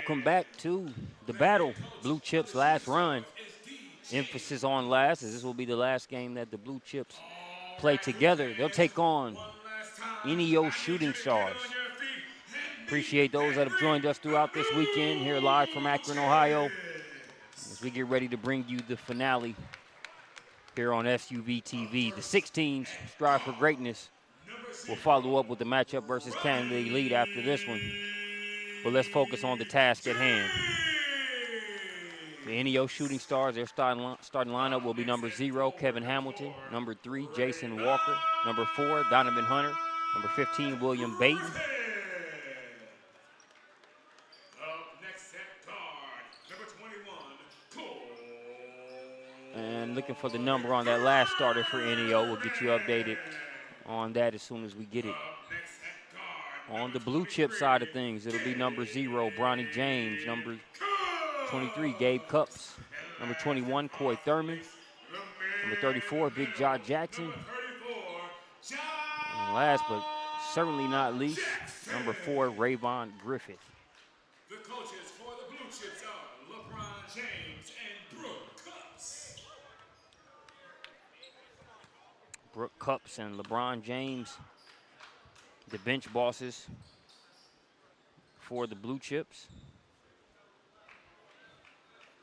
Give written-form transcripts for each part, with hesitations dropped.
welcome back to the battle. Blue Chips last run. Emphasis on last, as this will be the last game that the Blue Chips play together. They'll take on NEO Shooting Stars. Appreciate those that have joined us throughout this weekend here live from Akron, Ohio, as we get ready to bring you the finale here on SUV TV. The 16s strive for greatness. We'll follow up with the matchup versus Canada Elite after this one. But let's focus on the task at hand. The NEO Shooting Stars, their starting lineup will be number 0, Kevin Hamilton, number 3, Jason Walker, number 4, Donovan Hunter, number 15, William Baton. And looking for the number on that last starter for NEO. We'll get you updated on that as soon as we get it. On the Blue Chip side of things, it'll be number 0, Bronny James, number 23, Gabe Cups, number 21, Coy Thurman, number 34, Big John Jackson, and last but certainly not least, number 4, Rayvon Griffith. The coaches for the Blue Chips are LeBron James and Brooke Cups. Brooke Cups and LeBron James, the bench bosses for the Blue Chips.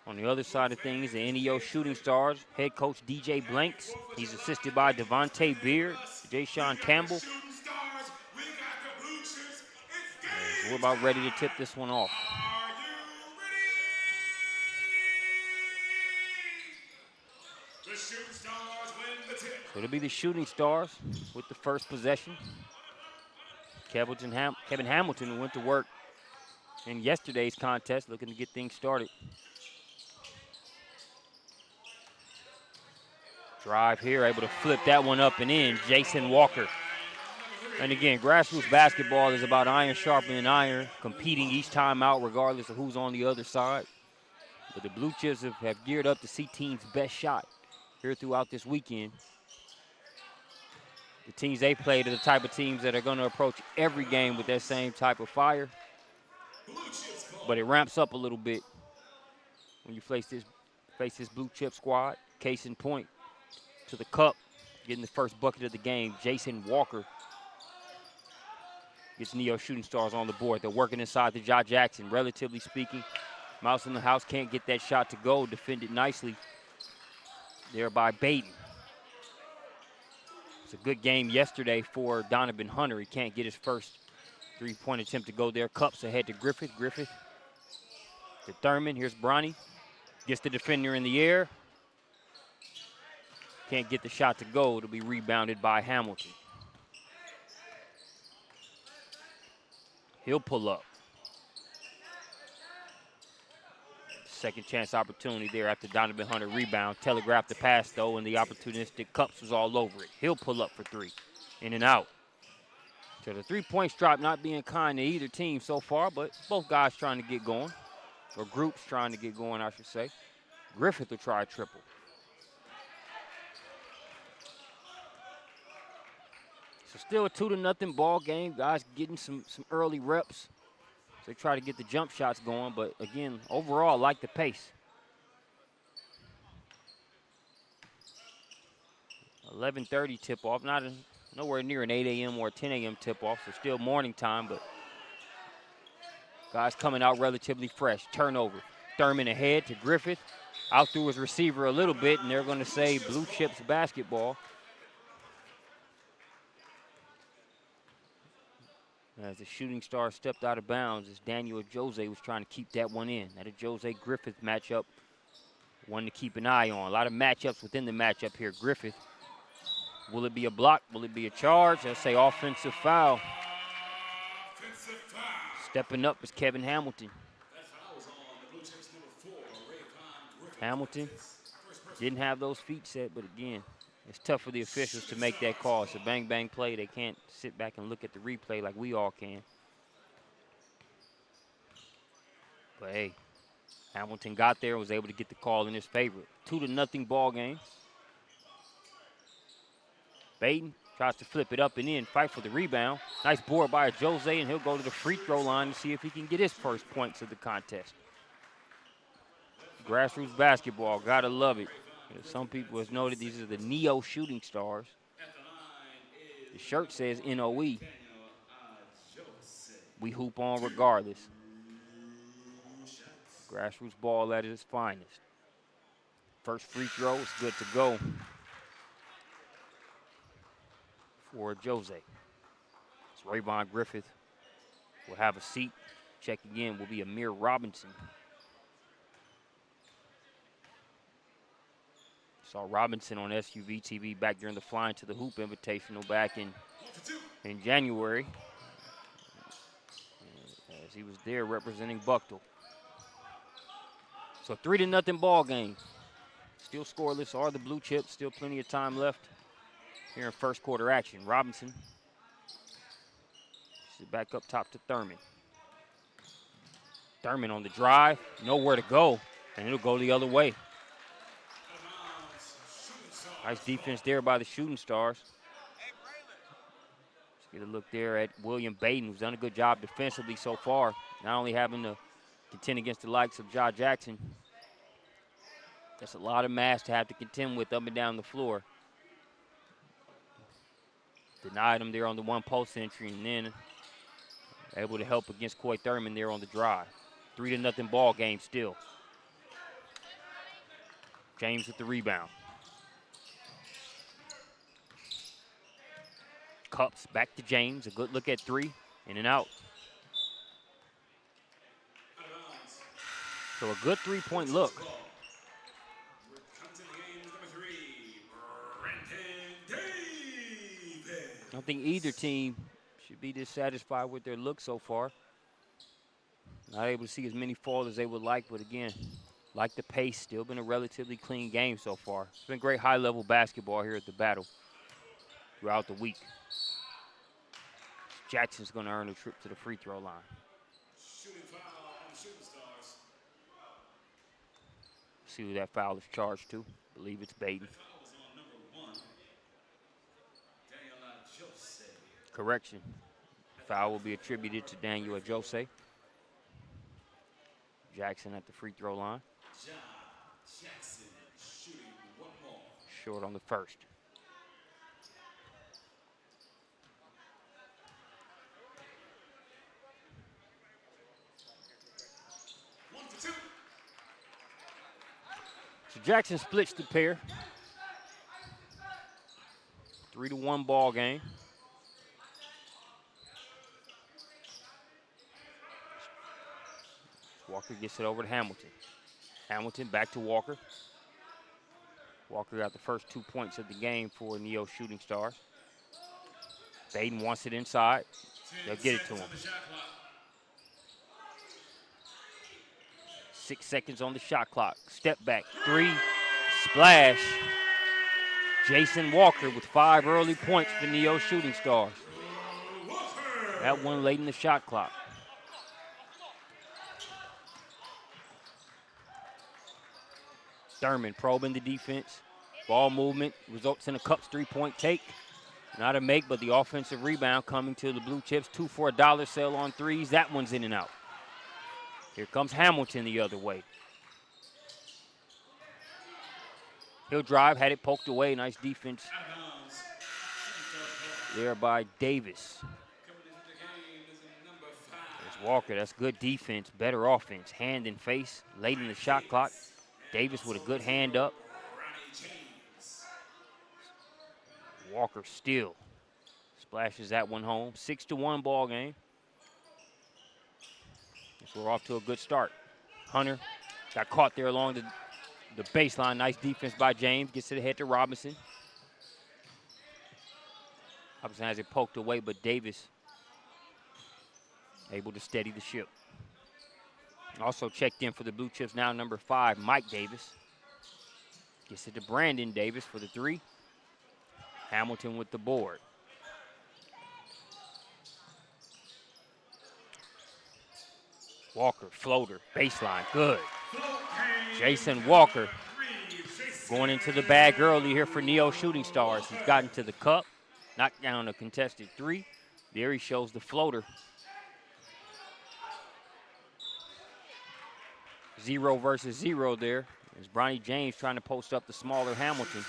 On the other side of things, the NEO Shooting Stars, head coach DJ Blanks. He's assisted by Devontae Beard, Jay Sean Campbell. We're about ready to tip this one off. So it'll be the Shooting Stars with the first possession. Kevin Hamilton went to work in yesterday's contest, looking to get things started. Drive here, able to flip that one up and in. Jason Walker. And again, grassroots basketball is about iron sharpening iron, competing each time out regardless of who's on the other side. But the Blue Chips have geared up to see teams' best shot here throughout this weekend. The teams they played are the type of teams that are going to approach every game with that same type of fire. But it ramps up a little bit when you face this Blue Chip squad. Case in point, to the cup, getting the first bucket of the game, Jason Walker gets NEO Shooting Stars on the board. They're working inside the John Jackson. Relatively speaking, Mouse in the house can't get that shot to go. Defended nicely there by Baton. It's a good game yesterday for Donovan Hunter. He can't get his first three-point attempt to go there. Cups ahead to Griffith. Griffith to Thurman. Here's Bronny. Gets the defender in the air. Can't get the shot to go. It'll be rebounded by Hamilton. He'll pull up. Second chance opportunity there after Donovan Hunter rebound. Telegraphed the pass, though, and the opportunistic Cups was all over it. He'll pull up for 3. In and out. So the 3-point drop not being kind to either team so far, but both guys trying to get going. Or groups trying to get going, I should say. Griffith will try a triple. So still a 2-0 ball game. Guys getting some early reps. So they try to get the jump shots going, but again, overall, I like the pace. 11:30 tip-off, nowhere near an 8 a.m. or a 10 a.m. tip-off, so still morning time, but guys coming out relatively fresh. Turnover. Thurman ahead to Griffith. Out through his receiver a little bit, and they're going to say Blue Chips basketball. As the Shooting Star stepped out of bounds, as Daniel Jose was trying to keep that one in. That a Jose-Griffith matchup, one to keep an eye on. A lot of matchups within the matchup here. Griffith, will it be a block? Will it be a charge? I'll say offensive foul. Stepping up is Kevin Hamilton. Hamilton didn't have those feet set, but again, it's tough for the officials to make that call. It's a bang-bang play. They can't sit back and look at the replay like we all can. But, hey, Hamilton got there and was able to get the call in his favor. 2-0 ball game. Baton Tries to flip it up and in, fight for the rebound. Nice board by Jose, and he'll go to the free throw line to see if he can get his first points of the contest. Grassroots basketball, gotta love it. Some people have noted these are the Neo Shooting Stars. The shirt says NOE. We hoop on regardless. Grassroots ball at its finest. First free throw is good to go for Jose. It's Rayvon Griffith will have a seat. Check again will be Amir Robinson. Saw Robinson on SUV TV back during the Flying to the Hoop Invitational back in January, as he was there representing Buckle. So 3-0 ball game. Still scoreless are the Blue Chips. Still plenty of time left here in first quarter action. Robinson back up top to Thurman. Thurman on the drive, nowhere to go, and it'll go the other way. Nice defense there by the Shooting Stars. Let's get a look there at William Baden, who's done a good job defensively so far. Not only having to contend against the likes of Ja Jackson. That's a lot of mass to have to contend with up and down the floor. Denied him there on the one post entry, and then able to help against Coy Thurman there on the drive. 3-0 ball game still. James with the rebound. Cups back to James. A good look at three. In and out. So a good three-point look. I don't think either team should be dissatisfied with their look so far. Not able to see as many falls as they would like, but again, like the pace, still been a relatively clean game so far. It's been great high-level basketball here at the Battle throughout the week. Jackson's going to earn a trip to the free throw line. Shooting foul on the Shooting Stars. See who that foul is charged to. I believe it's Baden. The foul was on number 1, Daniel Jose. Correction. Foul will be attributed to Daniel Jose. Jackson at the free throw line. Ja Jackson shooting one more. Short on the first. So Jackson splits the pair. 3-1 ball game. Walker gets it over to Hamilton. Hamilton back to Walker. Walker got the first 2 points of the game for Neo Shooting Stars. Baden wants it inside. They'll get it to him. 6 seconds on the shot clock. Step back, three, splash. Jason Walker with 5 early points for Neo Shooting Stars. That one late in the shot clock. Thurman probing the defense. Ball movement results in a Cups 3-point take. Not a make, but the offensive rebound coming to the Blue Chips. 2 for $1 sale on threes. That one's in and out. Here comes Hamilton the other way. He'll drive, had it poked away. Nice defense there by Davis. There's Walker. That's good defense, better offense. Hand and face late in the shot clock. Davis with a good hand up. Walker still splashes that one home. 6-1 ball game. So we're off to a good start. Hunter got caught there along the baseline. Nice defense by James. Gets it ahead to Robinson. Robinson has it poked away, but Davis able to steady the ship. Also checked in for the Blue Chips now, number 5, Mike Davis. Gets it to Brandon Davis for the 3. Hamilton with the board. Walker, floater, baseline, good. Jason Walker going into the bag early here for Neo Shooting Stars. He's gotten to the cup. knocked down a contested three. There he shows the floater. 0 versus 0 there. As Bronny James trying to post up the smaller Hamilton.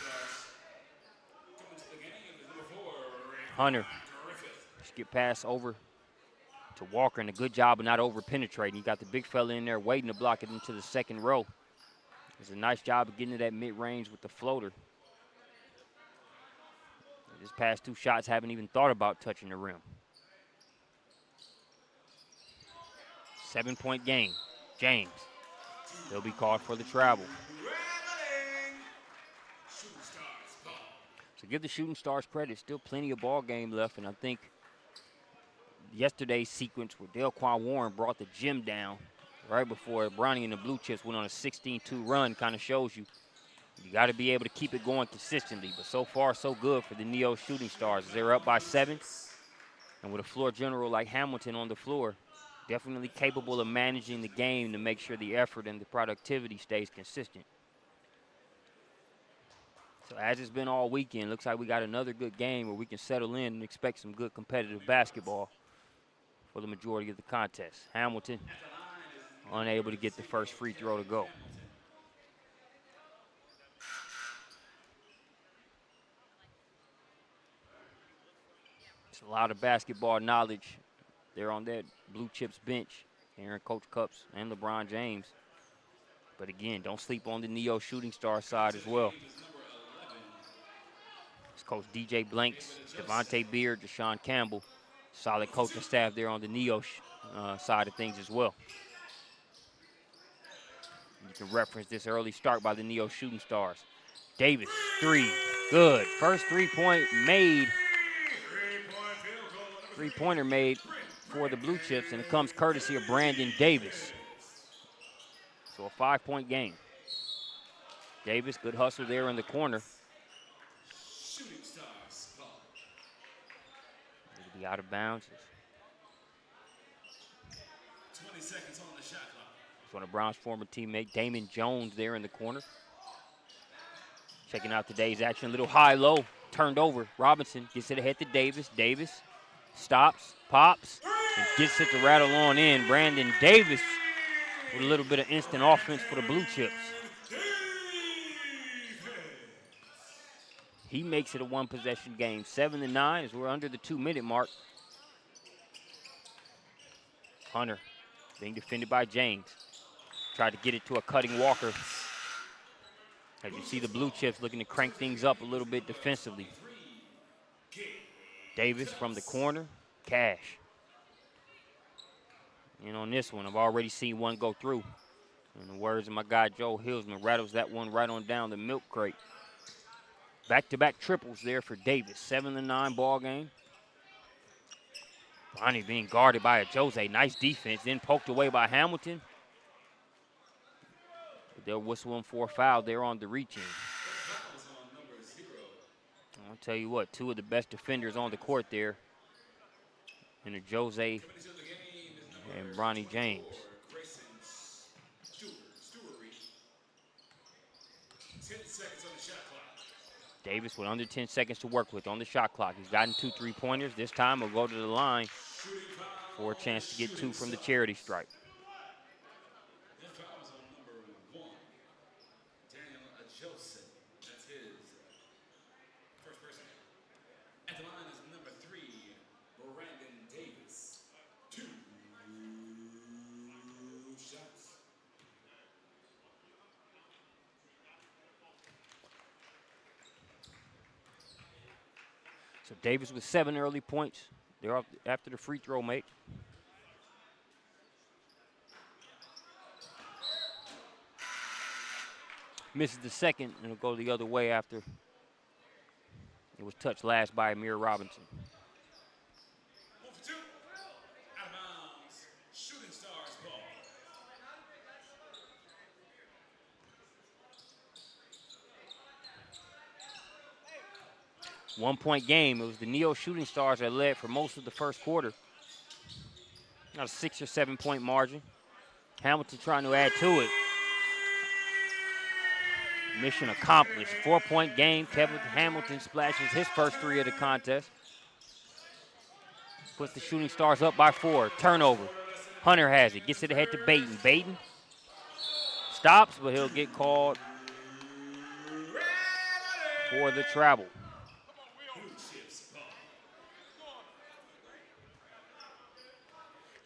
Hunter. Skip pass over to Walker, and a good job of not over-penetrating. You got the big fella in there waiting to block it into the second row. It's a nice job of getting to that mid-range with the floater. His past 2 shots haven't even thought about touching the rim. 7-point game. James. He'll be called for the travel. So give the Shooting Stars credit. Still plenty of ball game left, and I think yesterday's sequence where Delquan Warren brought the gym down right before Bronny and the Blue Chips went on a 16-2 run kind of shows you got to be able to keep it going consistently. But so far, so good for the Neo Shooting Stars. They're up by 7, and with a floor general like Hamilton on the floor, definitely capable of managing the game to make sure the effort and the productivity stays consistent. So as it's been all weekend, looks like we got another good game where we can settle in and expect some good competitive basketball for the majority of the contest. Hamilton unable to get the first free throw to go. It's a lot of basketball knowledge there on that Blue Chips bench, Aaron Coach Cups and LeBron James. But again, don't sleep on the Neo Shooting Star side as well. It's Coach DJ Blanks, Devontae Beard, Deshaun Campbell. Solid coaching staff there on the Neo side of things as well. You can reference this early start by the Neo Shooting Stars. Davis, 3, good. First three-point made. Three-pointer made for the Blue Chips, and it comes courtesy of Brandon Davis. So a 5-point game. Davis, good hustle there in the corner. It'll be out of bounds. 20 seconds on the shot clock. It's one of Brown's former teammate, Damon Jones, there in the corner. Checking out today's action, a little high-low, turned over. Robinson gets it ahead to Davis. Davis stops, pops, and gets it to rattle on in. Brandon Davis with a little bit of instant offense for the Blue Chips. He makes it a one-possession game. 7-9 as we're under the 2-minute mark. Hunter being defended by James. Tried to get it to a cutting Walker. As you see the Blue Chips looking to crank things up a little bit defensively. Davis from the corner, Cash. And on this one, I've already seen one go through. In the words of my guy Joe Hilsman, rattles that one right on down the milk crate. Back-to-back triples there for Davis. 7-9 ball game. Bonnie being guarded by a Jose. Nice defense, then poked away by Hamilton. But they'll whistle him for a foul there on the reach-in. I'll tell you what, 2 of the best defenders on the court there. And a Jose and Bronny James. Davis with under 10 seconds to work with on the shot clock. He's gotten 2 3-pointers. This time he'll go to the line for a chance to get 2 from the charity stripe. So Davis with 7 early points. They're up after the free throw mate. Misses the second, and it'll go the other way after it was touched last by Amir Robinson. 1 for 2. Out of bounds. Shooting Stars ball. 1-point game. It was the Neo Shooting Stars that led for most of the first quarter. Not a 6 or 7-point margin. Hamilton trying to add to it. Mission accomplished. 4-point game. Kevin Hamilton splashes his first 3 of the contest. Puts the Shooting Stars up by 4. Turnover. Hunter has it. Gets it ahead to Baton. Baton stops, but he'll get called for the travel.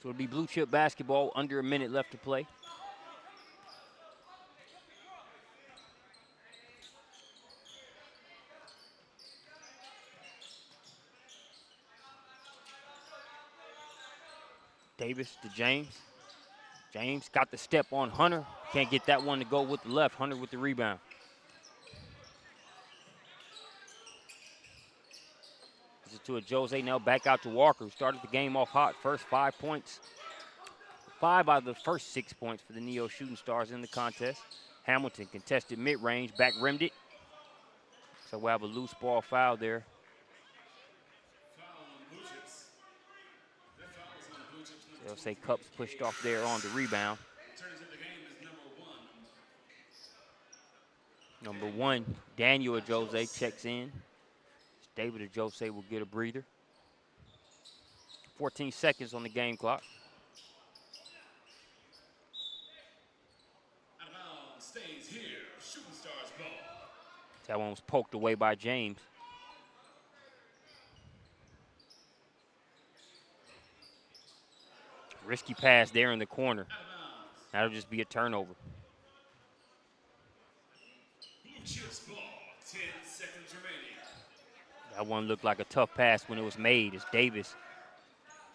So it'll be Blue Chip basketball, under a minute left to play. Davis to James. James got the step on Hunter. Can't get that one to go with the left. Hunter with the rebound. This is to a Jose, now back out to Walker, who started the game off hot. First 5 points. 5 out of the first 6 points for the Neo Shooting Stars in the contest. Hamilton contested mid-range, back rimmed it. So we'll have a loose ball foul there. They'll say Cups pushed off there on the rebound. Number 1, Daniel Jose checks in. David Jose will get a breather. 14 seconds on the game clock. Out of bounds, stays here. Shooting Stars ball. That one was poked away by James. Risky pass there in the corner. That'll just be a turnover. Blue Chips ball. 10 seconds remaining. That one looked like a tough pass when it was made. As Davis,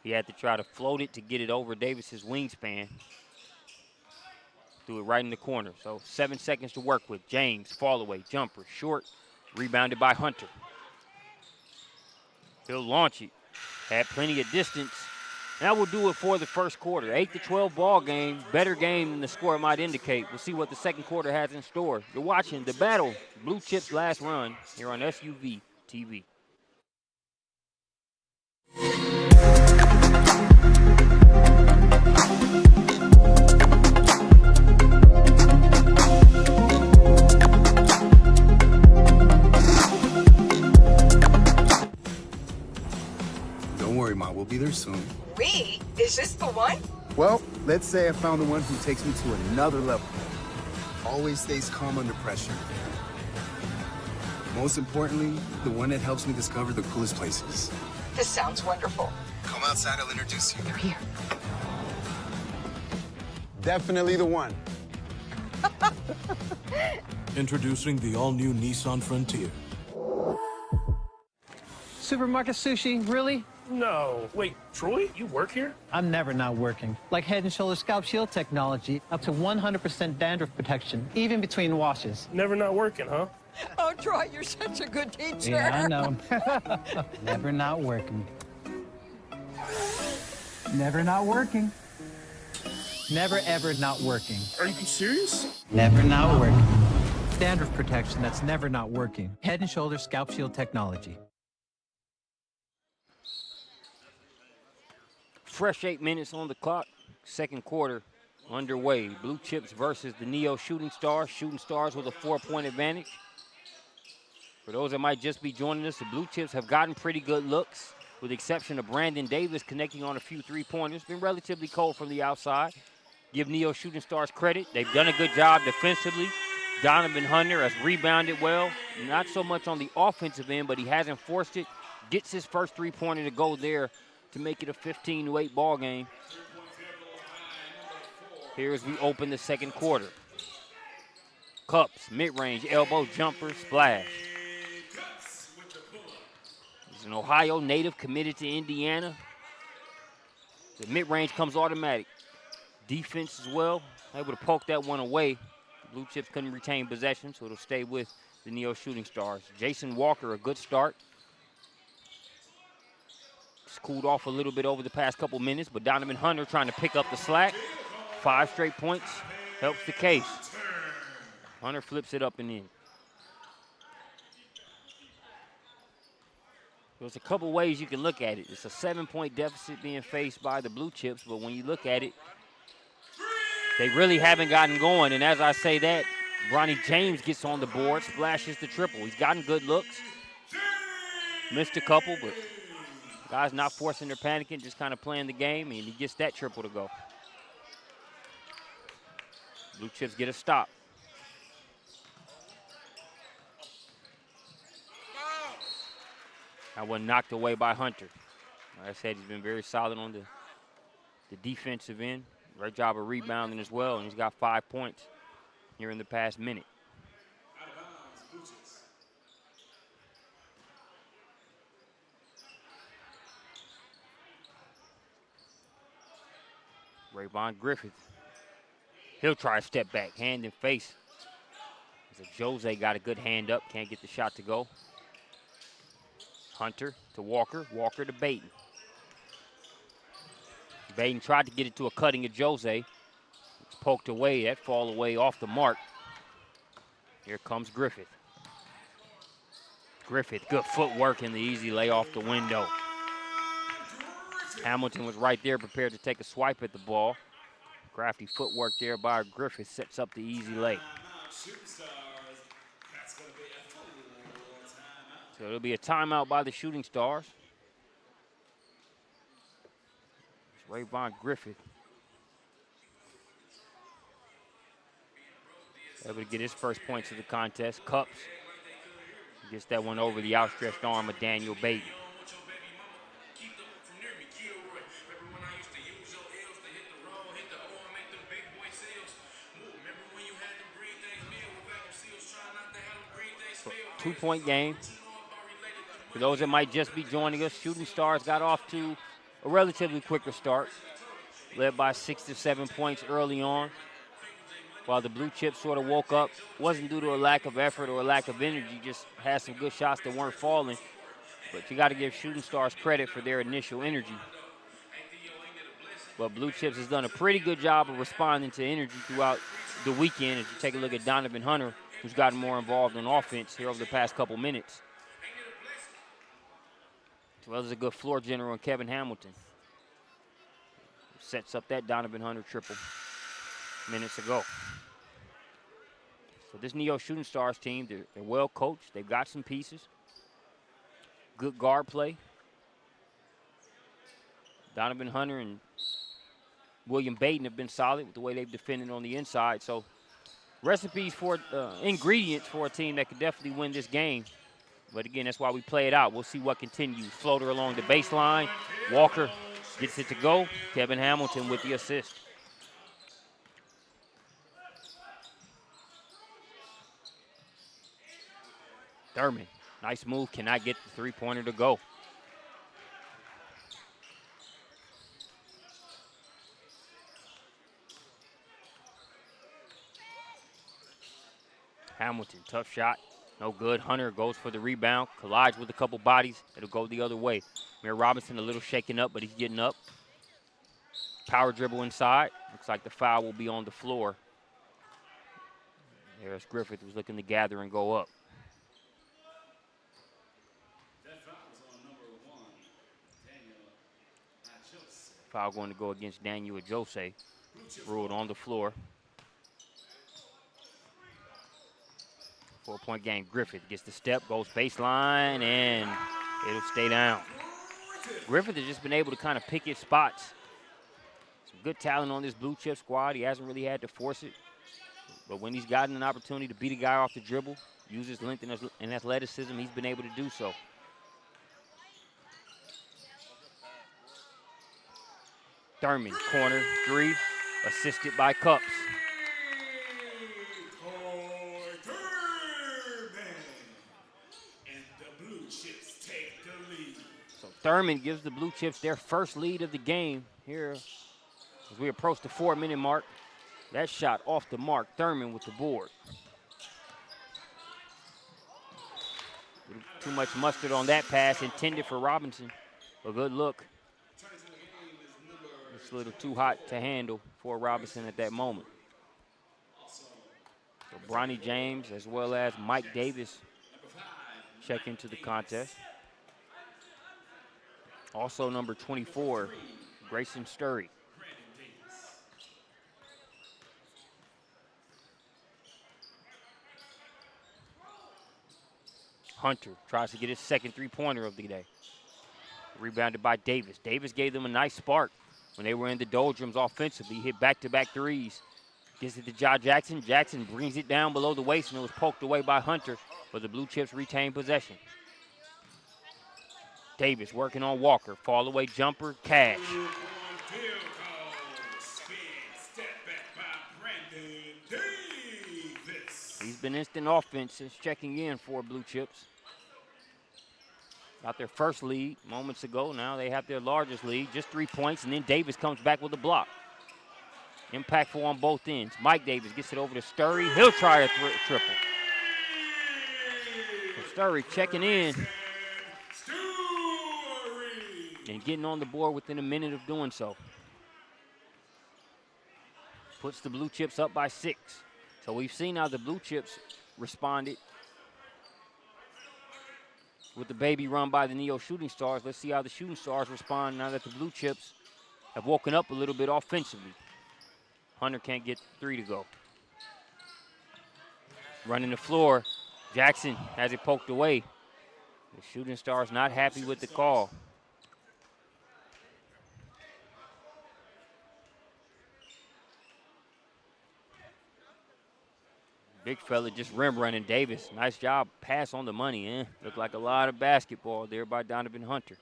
he had to try to float it to get it over Davis's wingspan. Threw it right in the corner. So 7 seconds to work with. James, fall away, jumper, short, rebounded by Hunter. He'll launch it. Had plenty of distance. That will do it for the first quarter. 8-12 ball game. Better game than the score might indicate. We'll see what the second quarter has in store. You're watching The Battle, Blue Chips Last Run, here on SUV TV. Don't worry, Ma. We'll be there soon. We? Is this the one? Well, let's say I found the one who takes me to another level. Always stays calm under pressure. Most importantly, the one that helps me discover the coolest places. This sounds wonderful. Come outside, I'll introduce you. They're here. Definitely the one. Introducing the all-new Nissan Frontier. Supermarket sushi, really? No. Wait, Troy, you work here? I'm never not working. Like Head & Shoulders Scalp Shield technology, up to 100% dandruff protection, even between washes. Never not working, huh? Oh, Troy, you're such a good teacher. Yeah, I know. Never not working. Never not working. Never ever not working. Are you serious? Never not working. Dandruff protection that's never not working. Head & Shoulders Scalp Shield technology. Fresh 8 minutes on the clock. Second quarter underway. Blue Chips versus the Neo Shooting Stars. Shooting Stars with a 4-point advantage. For those that might just be joining us, the Blue Chips have gotten pretty good looks, with the exception of Brandon Davis connecting on a few three-pointers. Been relatively cold from the outside. Give Neo Shooting Stars credit. They've done a good job defensively. Donovan Hunter has rebounded well. Not so much on the offensive end, but he hasn't forced it. Gets his first three-pointer to go there to make it a 15-8 ball game. Here as we open the second quarter. Cups, mid-range, elbow, jumper, splash. He's an Ohio native committed to Indiana. The mid-range comes automatic. Defense as well, able to poke that one away. Blue Chips couldn't retain possession, so it'll stay with the Neo Shooting Stars. Jason Walker, a good start. It's cooled off a little bit over the past couple minutes, but Donovan Hunter trying to pick up the slack. 5 straight points helps the case. Hunter flips it up and in. There's a couple ways you can look at it. It's a 7-point deficit being faced by the Blue Chips, but when you look at it, they really haven't gotten going. And as I say that, Bronny James gets on the board, splashes the triple. He's gotten good looks. Missed a couple, but Guys not forcing their panicking, just kind of playing the game, and he gets that triple to go. Blue Chips get a stop. That one knocked away by Hunter. Like I said, he's been very solid on the defensive end. Great job of rebounding as well, and he's got 5 points here in the past minute. Out of bounds, Blue Chips. Rayvon Griffith. He'll try a step back, hand and face. As Jose got a good hand up, can't get the shot to go. Hunter to Walker, Walker to Baton. Baton tried to get it to a cutting of Jose. It's poked away, that fall away off the mark. Here comes Griffith. Griffith, good footwork and the easy lay off the window. Hamilton was right there, prepared to take a swipe at the ball. Crafty footwork there by Griffith sets up the easy lay. Shooting stars. That's going to be a full timeout. So it'll be a timeout by the Shooting Stars. It's Rayvon Griffith able to get his first points of the contest. Cups gets that one over the outstretched arm of Daniel Baton. So, 2-point game. For those that might just be joining us, Shooting Stars got off to a relatively quicker start, led by 6 to 7 points early on, while the Blue Chips sort of woke up. Wasn't due to a lack of effort or a lack of energy, just had some good shots that weren't falling. But you got to give Shooting Stars credit for their initial energy. But Blue Chips has done a pretty good job of responding to energy throughout the weekend. As you take a look at Donovan Hunter, who's gotten more involved in offense here over the past couple minutes. As well as a good floor general in Kevin Hamilton. Sets up that Donovan Hunter triple minutes ago. So this Neo Shooting Stars team, they're well coached. They've got some pieces. Good guard play. Donovan Hunter and William Baton have been solid with the way they've defended on the inside. So recipes for ingredients for a team that could definitely win this game. But again, that's why we play it out. We'll see what continues. Floater along the baseline. Walker gets it to go. Kevin Hamilton with the assist. Thurman, nice move, cannot get the three-pointer to go. Hamilton, tough shot, no good. Hunter goes for the rebound, collides with a couple bodies. It'll go the other way. Mir Robinson a little shaken up, but he's getting up. Power dribble inside. Looks like the foul will be on the floor. There's Griffith, who's looking to gather and go up. That foul was on number 1, Daniel Jose. Foul going to go against Daniel Jose. Ruled on the floor. 4-point game. Griffith gets the step, goes baseline, and it'll stay down. Griffith has just been able to kind of pick his spots. Some good talent on this Blue Chip squad. He hasn't really had to force it. But when he's gotten an opportunity to beat a guy off the dribble, use his length and athleticism, he's been able to do so. Thurman, corner, three, assisted by Cups. And the Blue Chips take the lead. So Thurman gives the Blue Chips their first lead of the game here as we approach the 4-minute mark. That shot off the mark. Thurman with the board. Too much mustard on that pass intended for Robinson. A good look. It's a little too hot to handle for Robinson at that moment. So Bronny James as well as Mike Davis check into the contest. Also number 24, Grayson Sturry. Hunter tries to get his second three-pointer of the day. Rebounded by Davis. Davis gave them a nice spark when they were in the doldrums offensively. He hit back-to-back threes. Gives it to Ja Jackson. Jackson brings it down below the waist, and it was poked away by Hunter, but the Blue Chips retain possession. Davis working on Walker. Fall away jumper, cash. Field goal. Spin step back by Brandon Davis. He's been instant offense since checking in for Blue Chips. Got their first lead moments ago. Now they have their largest lead, just 3 points, and then Davis comes back with a block. Impactful on both ends. Mike Davis gets it over to Sturry. He'll try a triple. So Sturry checking in and getting on the board within a minute of doing so. Puts the Blue Chips up by 6. So we've seen how the Blue Chips responded with the baby run by the Neo Shooting Stars. Let's see how the Shooting Stars respond now that the Blue Chips have woken up a little bit offensively. Hunter can't get 3 to go. Running the floor. Jackson has it poked away. The Shooting Stars not happy with the call. Big fella just rim running Davis. Nice job. Pass on the money. Looked like a lot of basketball there by Donovan Hunter.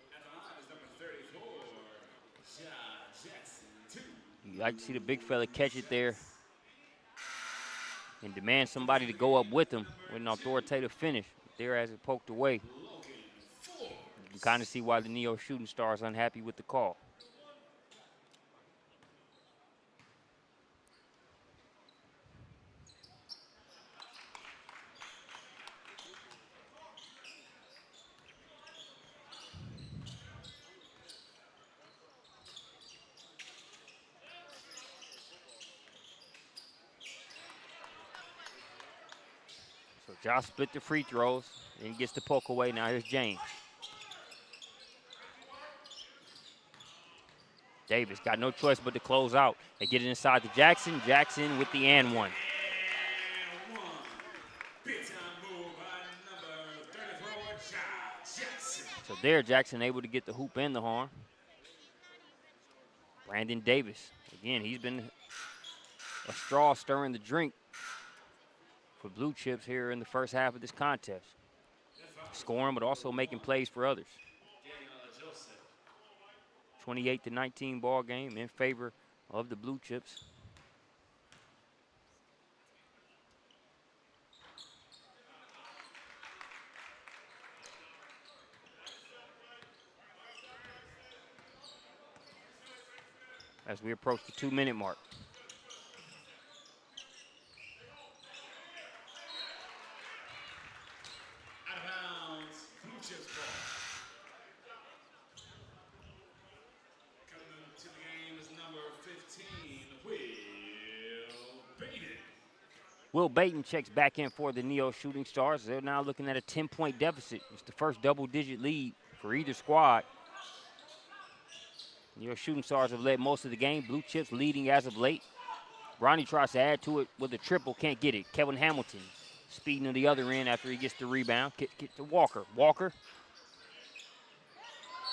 You like to see the big fella catch it there and demand somebody to go up with him with an authoritative finish. There as it poked away. You can kind of see why the Neo Shooting Stars unhappy with the call. Josh split the free throws and gets the poke away. Now here's James. Davis got no choice but to close out. They get it inside to Jackson. Jackson with the and one. So there, Jackson able to get the hoop and the horn. Brandon Davis. Again, he's been a straw stirring the drink for Blue Chips here in the first half of this contest. Scoring, but also making plays for others. 28-19 ball game in favor of the Blue Chips. As we approach the 2-minute mark. Will Baton checks back in for the Neo Shooting Stars. They're now looking at a 10-point deficit. It's the first double-digit lead for either squad. Neo Shooting Stars have led most of the game. Blue Chips leading as of late. Ronnie tries to add to it with a triple, can't get it. Kevin Hamilton speeding to the other end after he gets the rebound. Get to Walker. Walker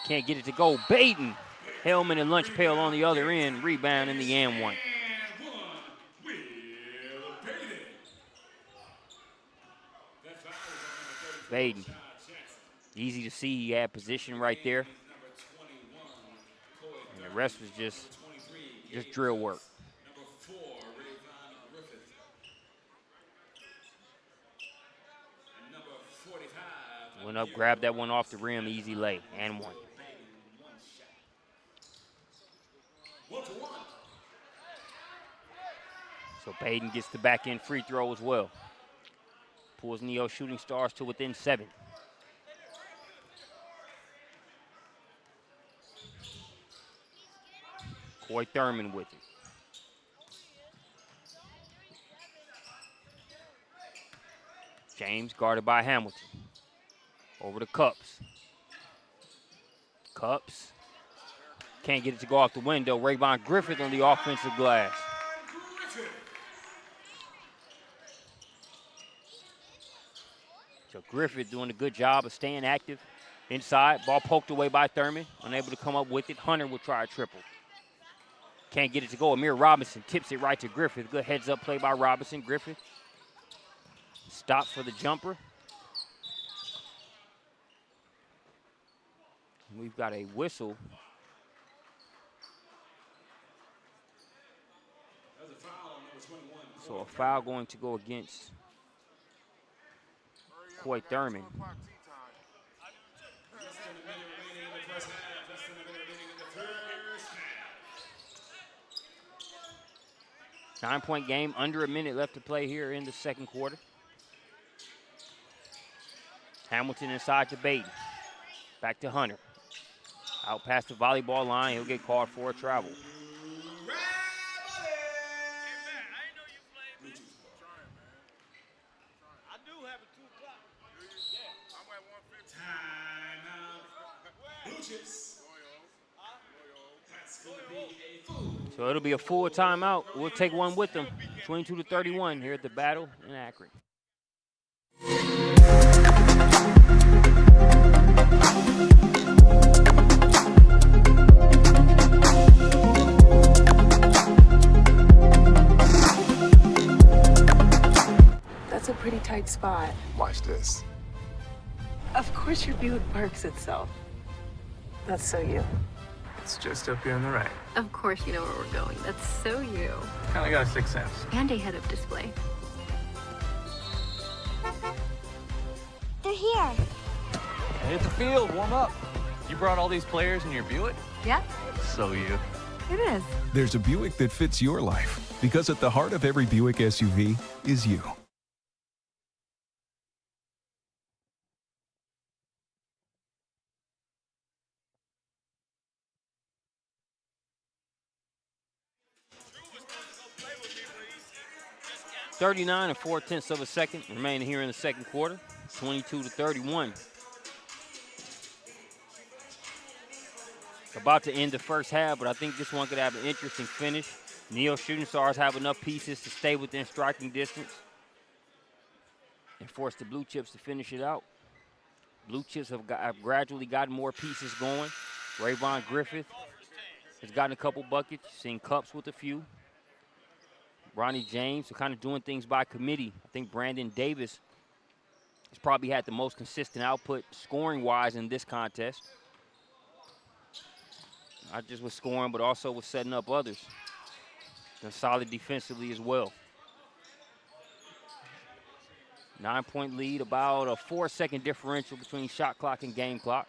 can't get it to go. Baton, Hellman and Lunch Pail on the other end. Rebound in the and one. Baden. Easy to see he had position right there. And the rest was just drill work. Went up, grabbed that one off the rim, easy lay, and one. So Baden gets the back end free throw as well. Pulls Neo Shooting Stars to within 7. Coy Thurman with it. James guarded by Hamilton. Over to Cups. Cups. Can't get it to go off the window. Rayvon Griffith on the offensive glass. So Griffith doing a good job of staying active Inside, ball poked away by Thurman. Unable to come up with it. Hunter will try a triple. Can't get it to go. Amir Robinson tips it right to Griffith. Good heads-up play by Robinson. Griffith stops for the jumper. We've got a whistle. So a foul going to go against Coy Thurman. 9-point game, under a minute left to play here in the second quarter. Hamilton inside to Baden. Back to Hunter. Out past the volleyball line, he'll get called for a travel. So it'll be a full timeout. We'll take one with them. 22-31 here at the Battle in Akron. That's a pretty tight spot. Watch this. Of course your Buick parks itself. That's so you. It's just up here on the right. Of course you know where we're going. That's so you. Kinda got a sixth sense. And a head-up display. They're here. Hit the field, warm up. You brought all these players in your Buick? Yeah, So you. it is. There's a Buick that fits your life, because at the heart of every Buick SUV is you. .39 and 4/10 of a second remaining here in the second quarter. 22-31. About to end the first half, but I think this one could have an interesting finish. Neil Shooting Stars have enough pieces to stay within striking distance and force the Blue Chips to finish it out. Blue Chips have gradually gotten more pieces going. Rayvon Griffith has gotten a couple buckets. Seen Cups with a few. Ronnie James are kind of doing things by committee. I think Brandon Davis has probably had the most consistent output scoring-wise in this contest. Not just with scoring, but also with setting up others. They're solid defensively as well. 9-point lead, about a 4-second differential between shot clock and game clock.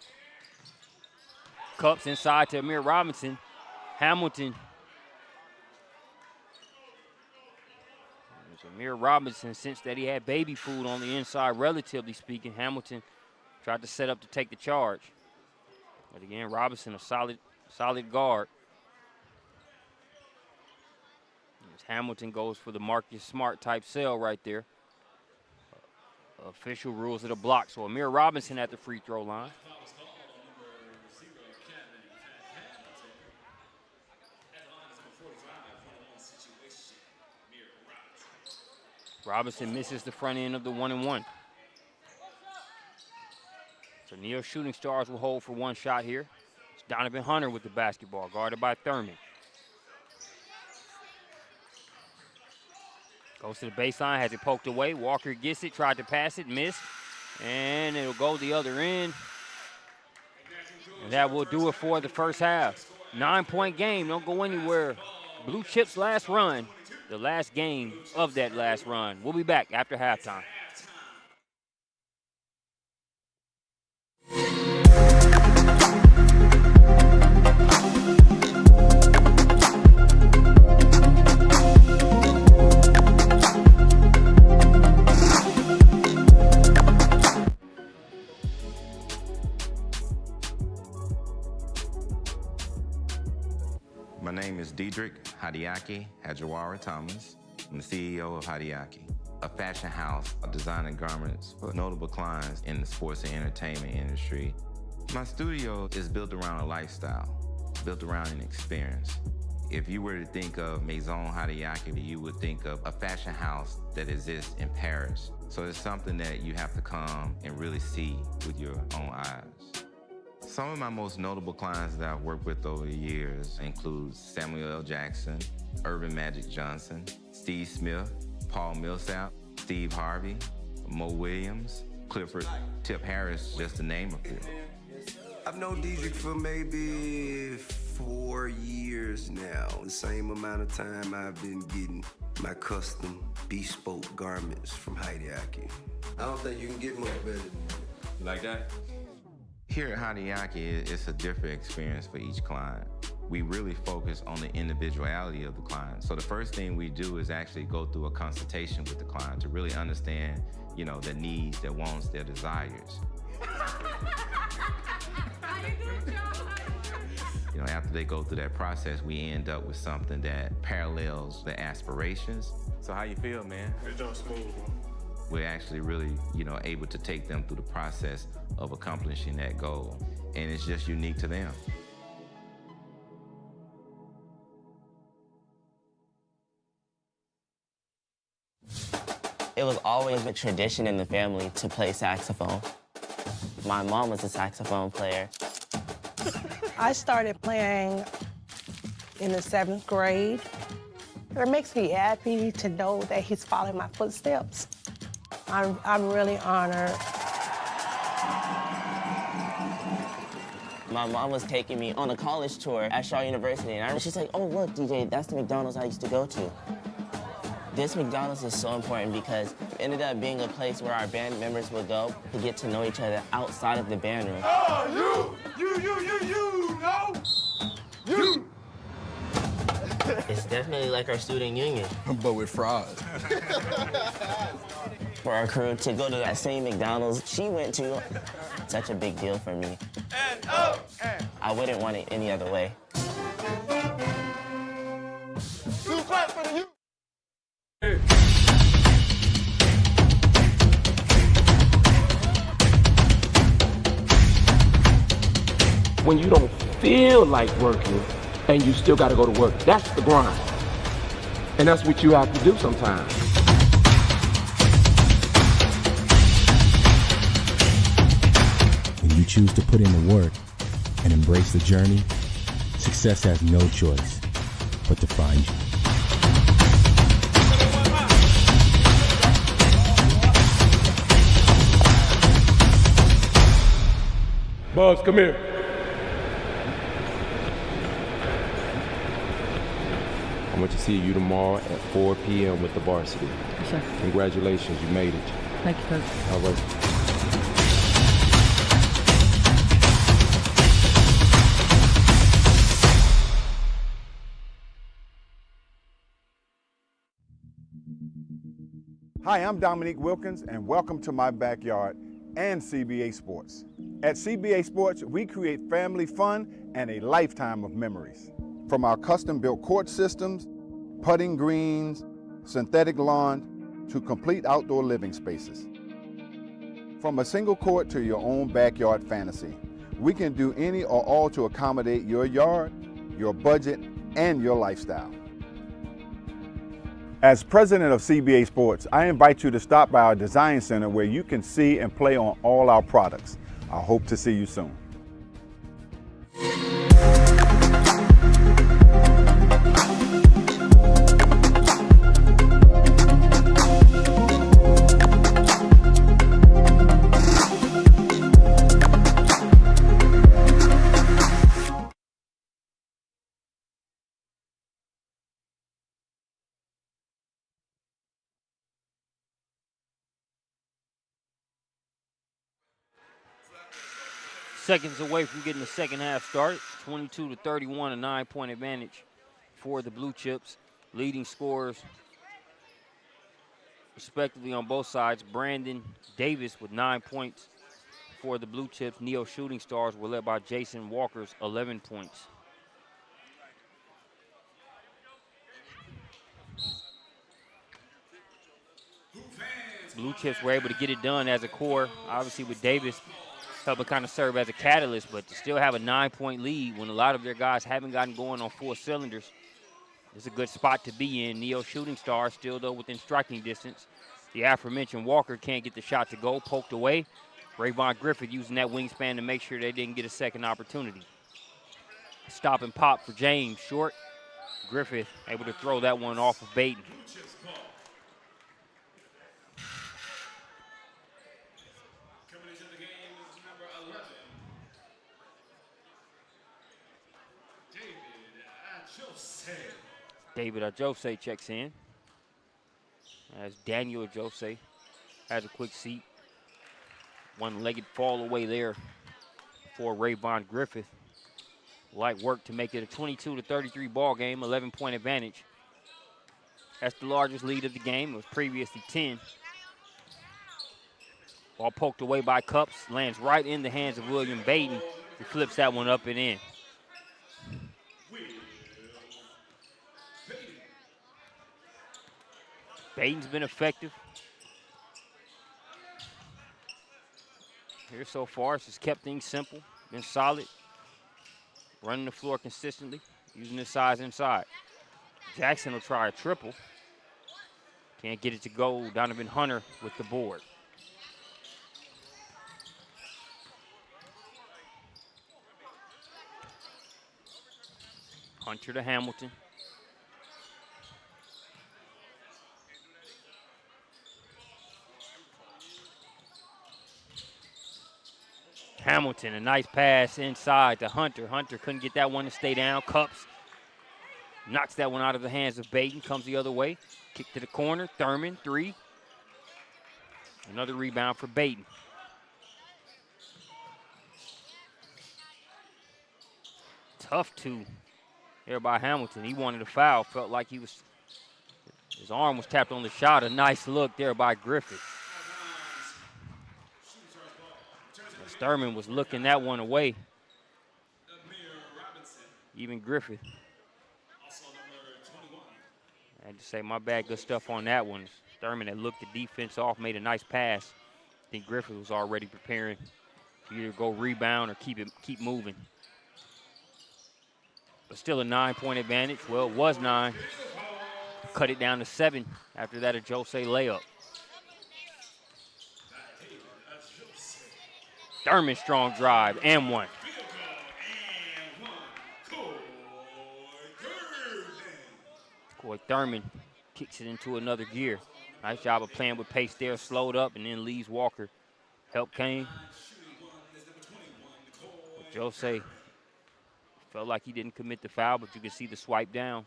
Cups inside to Amir Robinson. Hamilton. Amir Robinson, since that he had baby food on the inside, relatively speaking, Hamilton tried to set up to take the charge. But again, Robinson, a solid guard. As Hamilton goes for the Marcus Smart type sell right there. Official rules of the block. So Amir Robinson at the free throw line. Robinson misses the front end of the 1-and-1. So Neil Shooting Stars will hold for one shot here. It's Donovan Hunter with the basketball, guarded by Thurman. Goes to the baseline, has it poked away. Walker gets it, tried to pass it, missed. And it'll go the other end. And that will do it for the first half. 9-point game, don't go anywhere. Blue Chips last run. The last game of that last run. We'll be back after halftime. My name is Diedrich Hadiaki Hajawara Thomas. I'm the CEO of Hadiaki, a fashion house designing garments for notable clients in the sports and entertainment industry. My studio is built around a lifestyle, built around an experience. If you were to think of Maison Hadiaki, you would think of a fashion house that exists in Paris. So it's something that you have to come and really see with your own eyes. Some of my most notable clients that I've worked with over the years include Samuel L. Jackson, Irvin Magic Johnson, Steve Smith, Paul Millsap, Steve Harvey, Mo Williams, Clifford, Tip Harris, just to name a few. I've known Diedrich for maybe 4 years now. The same amount of time I've been getting my custom bespoke garments from Hideaki. I don't think you can get much better than that. Like that? Here at Hideaki, it's a different experience for each client. We really focus on the individuality of the client. So the first thing we do is actually go through a consultation with the client to really understand, their needs, their wants, their desires. After they go through that process, we end up with something that parallels their aspirations. So how you feel, man? It's just smooth. We're actually really, able to take them through the process of accomplishing that goal. And it's just unique to them. It was always a tradition in the family to play saxophone. My mom was a saxophone player. I started playing in the 7th grade. It makes me happy to know that he's following my footsteps. I'm really honored. My mom was taking me on a college tour at Shaw University, and she's like, oh, look, DJ, that's the McDonald's I used to go to. This McDonald's is so important because it ended up being a place where our band members would go to get to know each other outside of the band room. Oh, you, no! It's definitely like our student union. But with fries. For our crew to go to that same McDonald's she went to, such a big deal for me. I wouldn't want it any other way. When you don't feel like working and you still got to go to work, that's the grind. And that's what you have to do sometimes. When you choose to put in the work and embrace the journey, success has no choice but to find you. Buzz, come here. I want to see you tomorrow at 4 p.m. with the varsity. Yes, sir. Congratulations, you made it. Thank you, Coach. All right. Hi, I'm Dominique Wilkins, and welcome to my backyard and CBA Sports. At CBA Sports, we create family fun and a lifetime of memories. From our custom-built court systems, putting greens, synthetic lawn, to complete outdoor living spaces. From a single court to your own backyard fantasy, we can do any or all to accommodate your yard, your budget, and your lifestyle. As president of CBA Sports, I invite you to stop by our design center where you can see and play on all our products. I hope to see you soon. Seconds away from getting the second half started. 22-31, a 9-point advantage for the Blue Chips. Leading scorers, respectively, on both sides. Brandon Davis with 9 points for the Blue Chips. Neo Shooting Stars were led by Jason Walker's 11 points. Blue Chips were able to get it done as a core, obviously with Davis helping kind of serve as a catalyst, but to still have a 9-point lead when a lot of their guys haven't gotten going on full cylinders, it's a good spot to be in. Neo Shooting Stars still, though, within striking distance. The aforementioned Walker can't get the shot to go, poked away. Rayvon Griffith using that wingspan to make sure they didn't get a second opportunity. Stop and pop for James, short. Griffith able to throw that one off of Baden. Coming into the game is number 11, David Ajose checks in. As Daniel Ajose has a quick seat. One-legged fall away there for Rayvon Griffith. Light work to make it a 22-33 ball game, 11-point advantage. That's the largest lead of the game. It was previously 10. Ball poked away by Cups, lands right in the hands of William Baden. He flips that one up and in. Baden's been effective here so far. It's just kept things simple, been solid. Running the floor consistently, using his size inside. Jackson will try a triple. Can't get it to go. Donovan Hunter with the board. Hunter to Hamilton. Hamilton, a nice pass inside to Hunter. Hunter couldn't get that one to stay down. Cups knocks that one out of the hands of Baden. Comes the other way. Kick to the corner. Thurman, 3. Another rebound for Baden. Tough 2 there by Hamilton. He wanted a foul. Felt like his arm was tapped on the shot. A nice look there by Griffith. Thurman was looking that one away. Even Griffith. I had to say, my bad, good stuff on that one. Thurman had looked the defense off, made a nice pass. I think Griffith was already preparing to either go rebound or keep moving. But still a 9-point advantage. Well, it was 9. Cut it down to 7 after that Ajose layup. Thurman strong drive and one. Coy Thurman kicks it into another gear. Nice job of playing with pace there, slowed up, and then leaves Walker. Help came. Jose felt like he didn't commit the foul, but you can see the swipe down.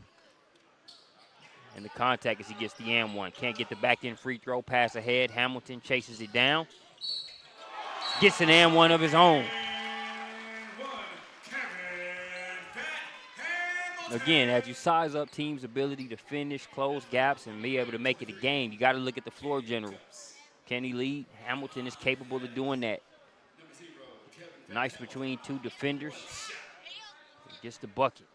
And the contact as he gets the and one. Can't get the back end free throw, pass ahead. Hamilton chases it down. Gets an and one of his own. Again, as you size up teams' ability to finish, close gaps, and be able to make it a game, you got to look at the floor general. Can he lead? Hamilton is capable of doing that. Nice between 2 defenders. Gets the bucket.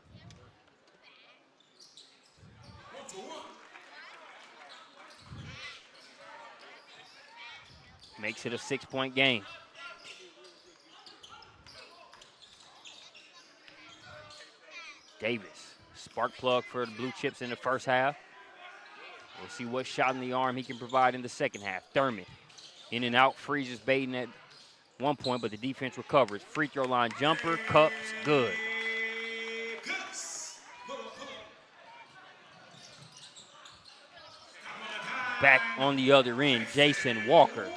Makes it a 6-point game. Davis, spark plug for the Blue Chips in the first half. We'll see what shot in the arm he can provide in the second half. Thurman, in and out, freezes Baden at one point, but the defense recovers. Free throw line jumper, Cups, good. Back on the other end, Jason Walker.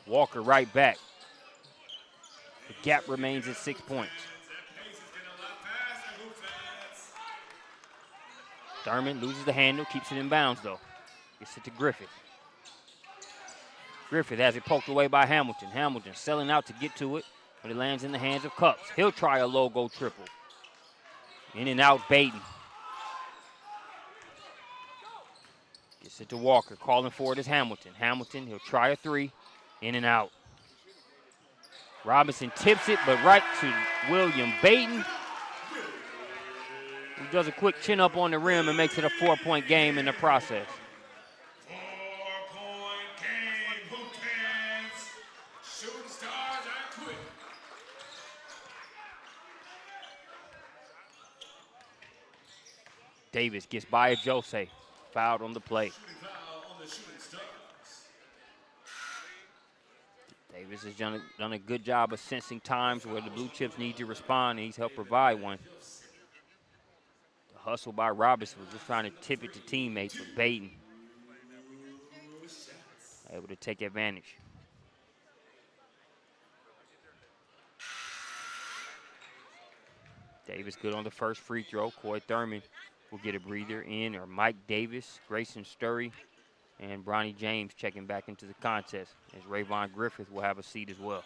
Walker right back. The gap remains at 6 points. Thurman loses the handle, keeps it in bounds though. Gets it to Griffith. Griffith has it poked away by Hamilton. Hamilton selling out to get to it, but it lands in the hands of Cups. He'll try a logo triple. In and out, Baden. Gets it to Walker. Calling for it is Hamilton. Hamilton, he'll try a 3. In and out. Robinson tips it, but right to William Baden, who does a quick chin up on the rim and makes it a 4-point game in the process. 4-point game, Hooligans. Shooting stars are quick. Davis gets by Ajose. Fouled on the play. Foul on the Shooting Stars. Davis has done a good job of sensing times where the Blue Chips need to respond, and he's helped provide one. The hustle by Robinson was just trying to tip it to teammates, but Baden able to take advantage. Davis good on the first free throw. Coy Thurman will get a breather in, or Mike Davis, Grayson Sturry, and Bronny James checking back into the contest, as Rayvon Griffith will have a seat as well.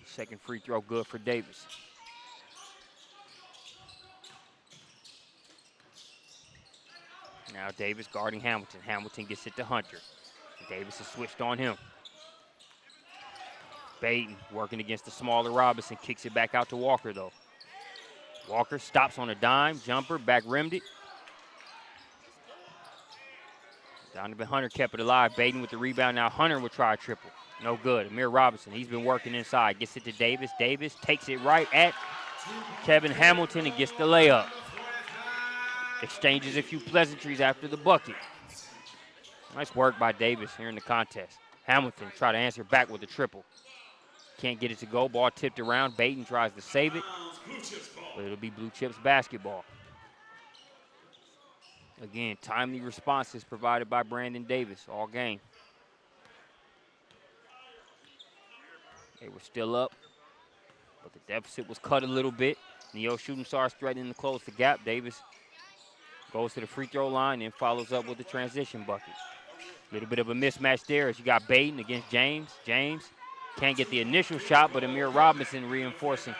Second free throw good for Davis. Now Davis guarding Hamilton. Hamilton gets it to Hunter. Davis has switched on him. Baden working against the smaller Robinson. Kicks it back out to Walker, though. Walker stops on a dime. Jumper, back rimmed it. Donovan Hunter kept it alive. Baden with the rebound. Now Hunter will try a triple. No good. Amir Robinson, he's been working inside. Gets it to Davis. Davis takes it right at Kevin Hamilton and gets the layup. Exchanges a few pleasantries after the bucket. Nice work by Davis here in the contest. Hamilton try to answer back with a triple. Can't get it to go. Ball tipped around. Baden tries to save it, but it'll be Blue Chips basketball. Again, timely responses provided by Brandon Davis all game. They were still up, but the deficit was cut a little bit. Neo Shooting Stars threatening to close the gap. Davis goes to the free throw line and follows up with the transition bucket. A little bit of a mismatch there as you got Baden against James. James can't get the initial shot, but Amir Robinson reinforcing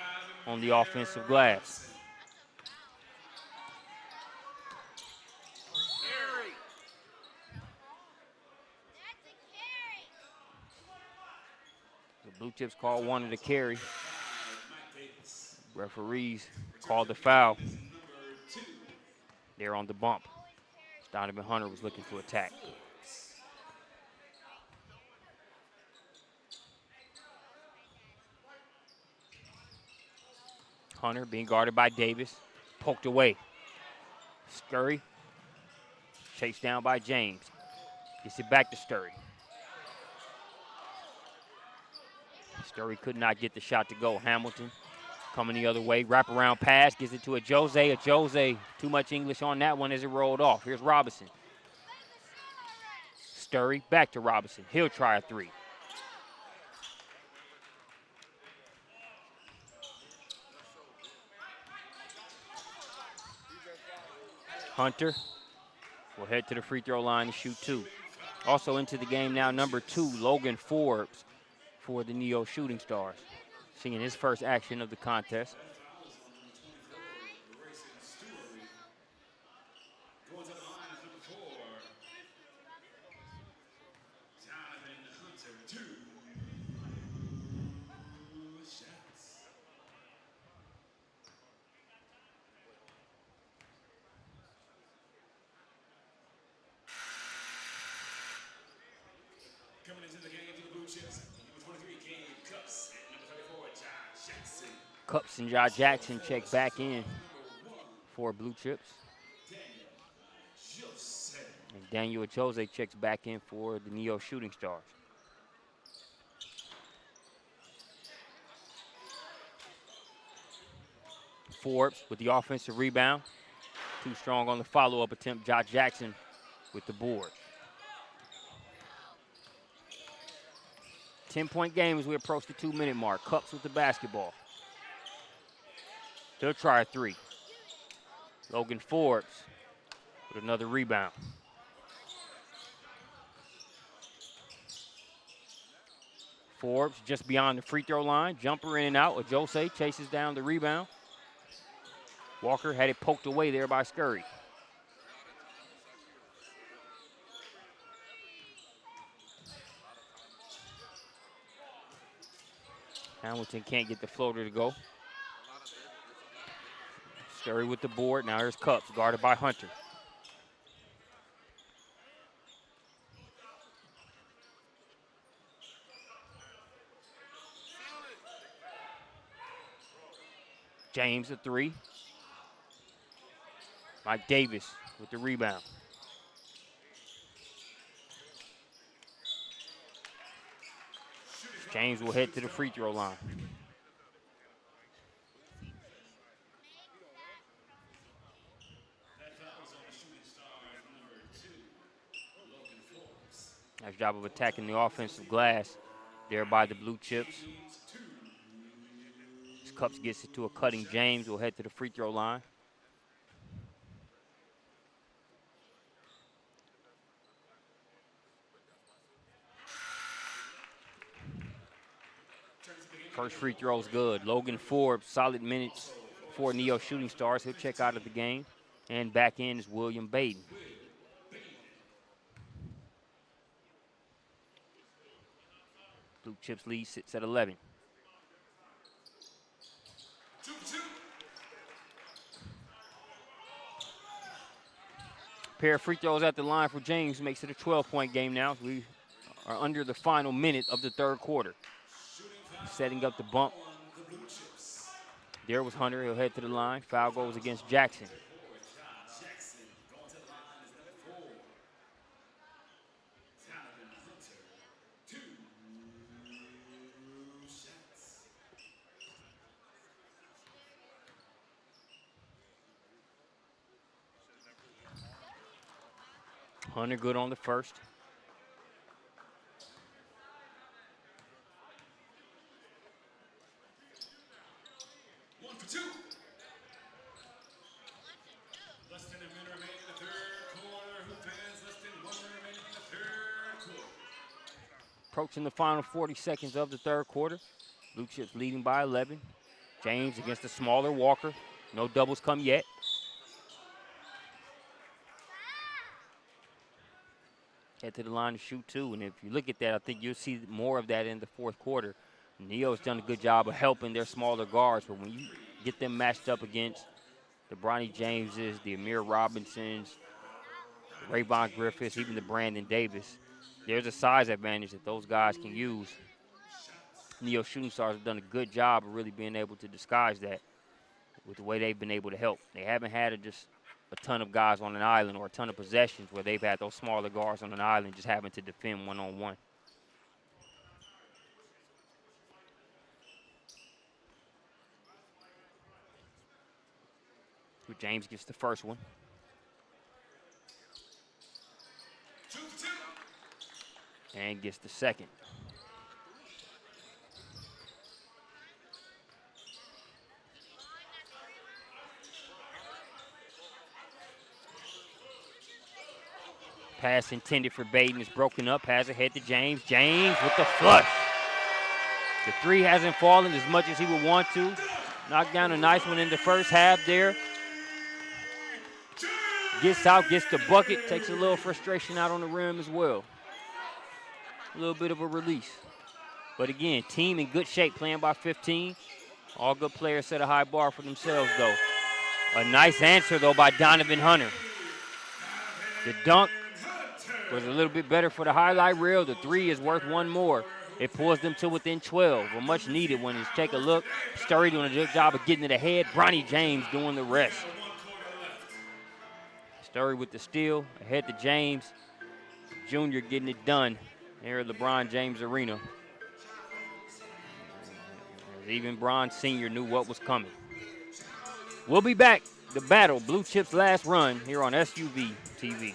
on the offensive glass. The Blue Chips call wanted a carry. Referees called the foul. They're on the bump. Donovan Hunter was looking to attack. Hunter being guarded by Davis. Poked away. Scurry. Chased down by James. Gets it back to Scurry. Scurry could not get the shot to go. Hamilton coming the other way. Wraparound pass. Gives it to a Jose. A Jose. Too much English on that one as it rolled off. Here's Robinson. Scurry back to Robinson. He'll try a three. Hunter will head to the free throw line and shoot two. Also into the game now, number 2, Logan Forbes for the Neo Shooting Stars. Seeing his first action of the contest. Coming into the game for the Blue Chips, number 23, Gabe Cups, and number 34, John Jackson. Cups and John Jackson check back in for Blue Chips. And Daniel Jose checks back in for the Neo Shooting Stars. Forbes with the offensive rebound. Too strong on the follow-up attempt. John Jackson with the board. 10-point game as we approach the 2-minute mark. Cups with the basketball. He'll try a three. Logan Forbes with another rebound. Forbes just beyond the free throw line. Jumper in and out. Ajose chases down the rebound. Walker had it poked away there by Scurry. Hamilton can't get the floater to go. Scurry with the board. Now here's Cups, guarded by Hunter. James a three. Mike Davis with the rebound. James will head to the free throw line. Nice job of attacking the offensive glass there by the Blue Chips. As Cups gets it to a cutting James, will head to the free throw line. First free throw is good. Logan Forbes, solid minutes for Neo Shooting Stars. He'll check out of the game. And back in is William Baden. Blue Chips lead sits at 11. Pair of free throws at the line for James makes it a 12-point game now. We are under the final minute of the third quarter. Setting up the bump. There was Hunter. He'll head to the line. Foul goes against Jackson. Hunter good on the first. Approaching the final 40 seconds of the third quarter. Blue Chips leading by 11. James against the smaller Walker. No doubles come yet. Head to the line to shoot two, and if you look at that, I think you'll see more of that in the fourth quarter. Neo's done a good job of helping their smaller guards, but when you get them matched up against the Bronny Jameses, the Amir Robinsons, the Rayvon Griffiths, even the Brandon Davis, there's a size advantage that those guys can use. Neo Shooting Stars have done a good job of really being able to disguise that with the way they've been able to help. They haven't had just a ton of guys on an island or a ton of possessions where they've had those smaller guards on an island just having to defend one-on-one. James gets the first one. And gets the second. Pass intended for Baden is broken up. Pass ahead to James. James with the flush. The three hasn't fallen as much as he would want to. Knocked down a nice one in the first half there. Gets out, gets the bucket, takes a little frustration out on the rim as well. A little bit of a release. But again, team in good shape, playing by 15. All good players set a high bar for themselves, though. A nice answer, though, by Donovan Hunter. The dunk was a little bit better for the highlight reel. The three is worth one more. It pulls them to within 12. A much needed one. Just take a look. Sturry doing a good job of getting it ahead. Bronny James doing the rest. Sturry with the steal. Ahead to James. Junior getting it done here at LeBron James Arena. Even Bron Sr. knew what was coming. We'll be back. The battle, Blue Chips' last run here on SUV TV.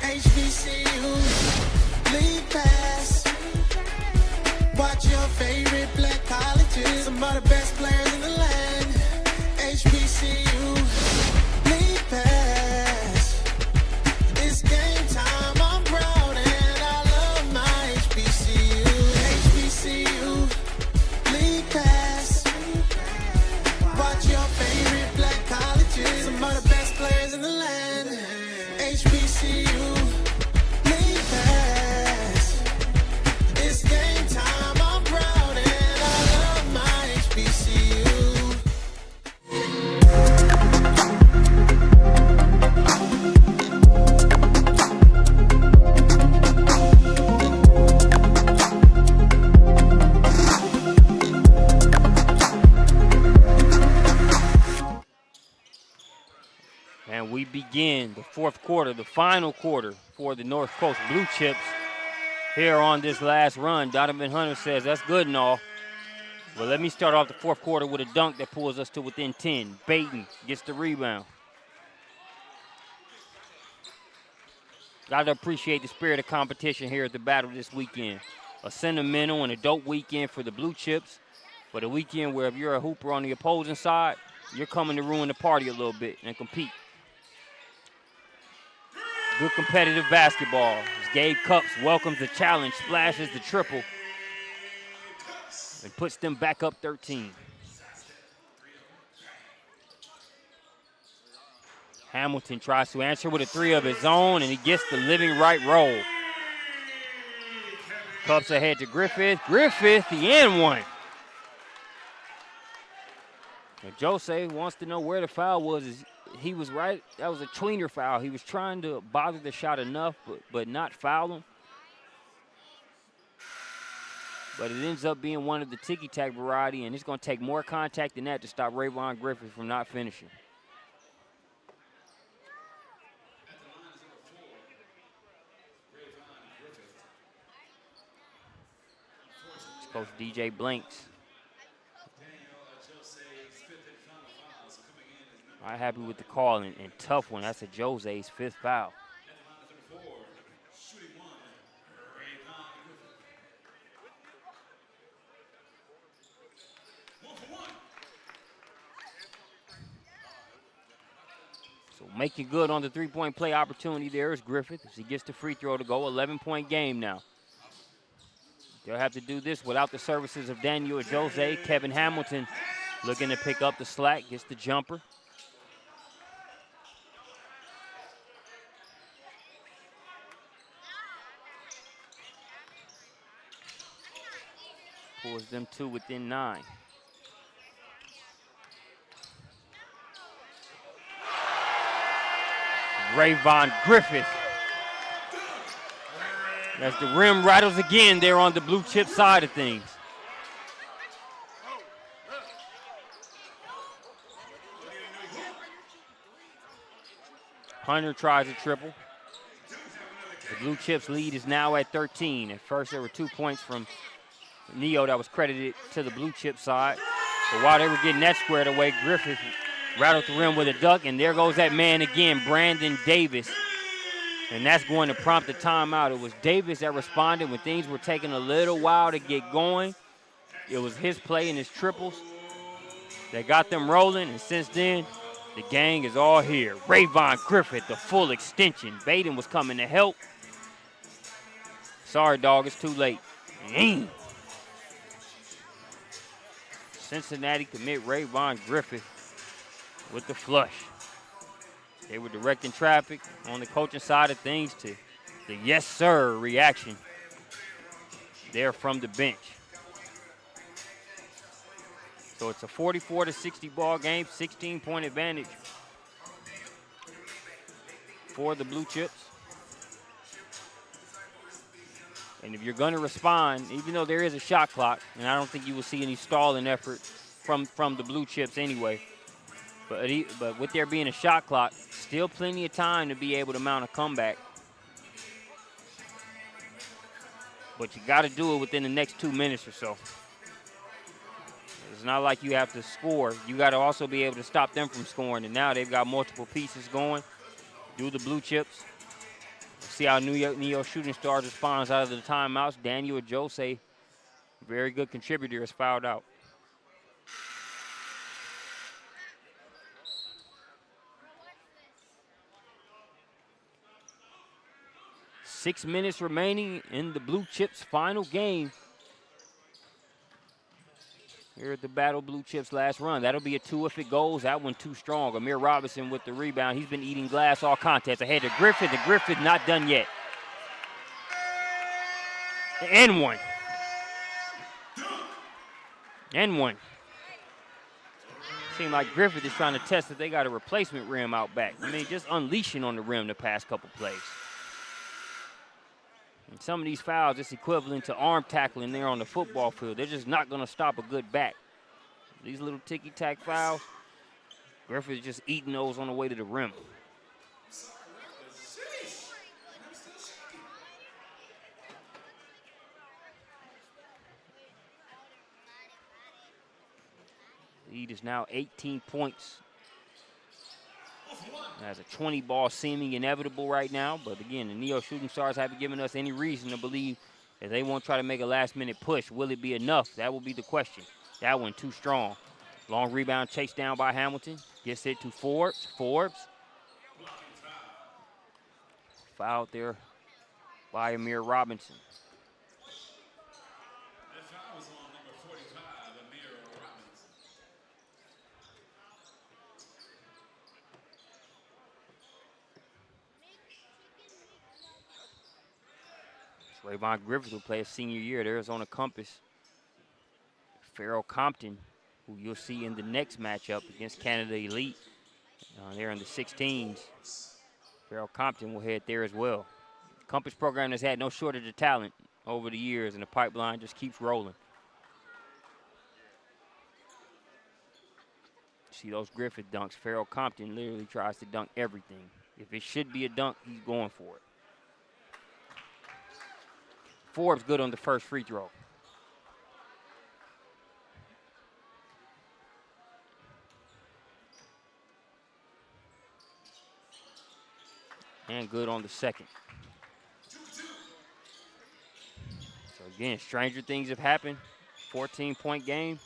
HBCU, league pass. Watch your favorite black colleges. Some of the best players we begin the fourth quarter, the final quarter for the North Coast Blue Chips here on this last run. Donovan Hunter says, that's good and all. Well, let me start off the fourth quarter with a dunk that pulls us to within 10. Baton gets the rebound. Got to appreciate the spirit of competition here at the battle this weekend. A sentimental and a dope weekend for the Blue Chips, but a weekend where if you're a hooper on the opposing side, you're coming to ruin the party a little bit and compete. Good competitive basketball. As Gabe Cupps welcomes the challenge, splashes the triple, and puts them back up 13. Hamilton tries to answer with a three of his own, and he gets the living right roll. Cupps ahead to Griffith. Griffith, the and one. And Jose wants to know where the foul was. He was right. That was a tweener foul. He was trying to bother the shot enough, but not foul him. But it ends up being one of the ticky-tack variety, and it's going to take more contact than that to stop Rayvon Griffith from not finishing. Coach DJ Blanks. I'm happy with the call and tough one. That's a Jose's fifth foul. So making good on the three-point play opportunity there is Griffith as he gets the free throw to go. 11-point game now. They'll have to do this without the services of Daniel Jose. Kevin Hamilton looking to pick up the slack, gets the jumper. Pulls them two within 9. Rayvon Griffith. As the rim rattles again there on the Blue Chip side of things. Hunter tries a triple. The Blue Chips lead is now at 13. At first there were 2 points from Neo that was credited to the Blue Chip side. But while they were getting that squared away, Griffith rattled the rim with a duck, and there goes that man again, Brandon Davis. And that's going to prompt the timeout. It was Davis that responded when things were taking a little while to get going. It was his play and his triples that got them rolling, and since then, the gang is all here. Rayvon Griffith, the full extension. Baden was coming to help. Sorry, dog, it's too late. Cincinnati commit Rayvon Griffith with the flush. They were directing traffic on the coaching side of things to the yes, sir reaction there from the bench. So it's a 44-60 ball game, 16-point advantage for the Blue Chips. And if you're going to respond, even though there is a shot clock, and I don't think you will see any stalling effort from the Blue Chips anyway, but with there being a shot clock, still plenty of time to be able to mount a comeback. But you got to do it within the next 2 minutes or so. It's not like you have to score. You got to also be able to stop them from scoring. And now they've got multiple pieces going. Do the Blue Chips. See how Neo Shooting Stars responds out of the timeouts. Daniel Jose, very good contributor, is fouled out. Six minutes remaining in the Blue Chips' final game. Here at the Battle Blue Chips last run. That'll be a 2 if it goes. That one too strong. Amir Robinson with the rebound. He's been eating glass all contest. Ahead to Griffith, and Griffith not done yet. And one. And one. Seems like Griffith is trying to test that they got a replacement rim out back. I mean, just unleashing on the rim the past couple plays. And some of these fouls, it's equivalent to arm tackling there on the football field. They're just not going to stop a good back. These little ticky-tack fouls, Griffith is just eating those on the way to the rim. Lead is now 18 points. Has a 20-ball seeming inevitable right now, but again, the Neo Shooting Stars haven't given us any reason to believe that they won't try to make a last-minute push. Will it be enough? That will be the question. That one too strong. Long rebound chased down by Hamilton. Gets it to Forbes. Forbes. Fouled there by Amir Robinson. That foul was on number 45, Amir Robinson. Trayvon Griffith will play his senior year at Arizona Compass. Farrell Compton, who you'll see in the next matchup against Canada Elite. They're in the 16s. Farrell Compton will head there as well. Compass program has had no shortage of talent over the years, and the pipeline just keeps rolling. See those Griffith dunks. Farrell Compton literally tries to dunk everything. If it should be a dunk, he's going for it. Forbes good on the first free throw. And good on the second. So again, stranger things have happened. 14-point game.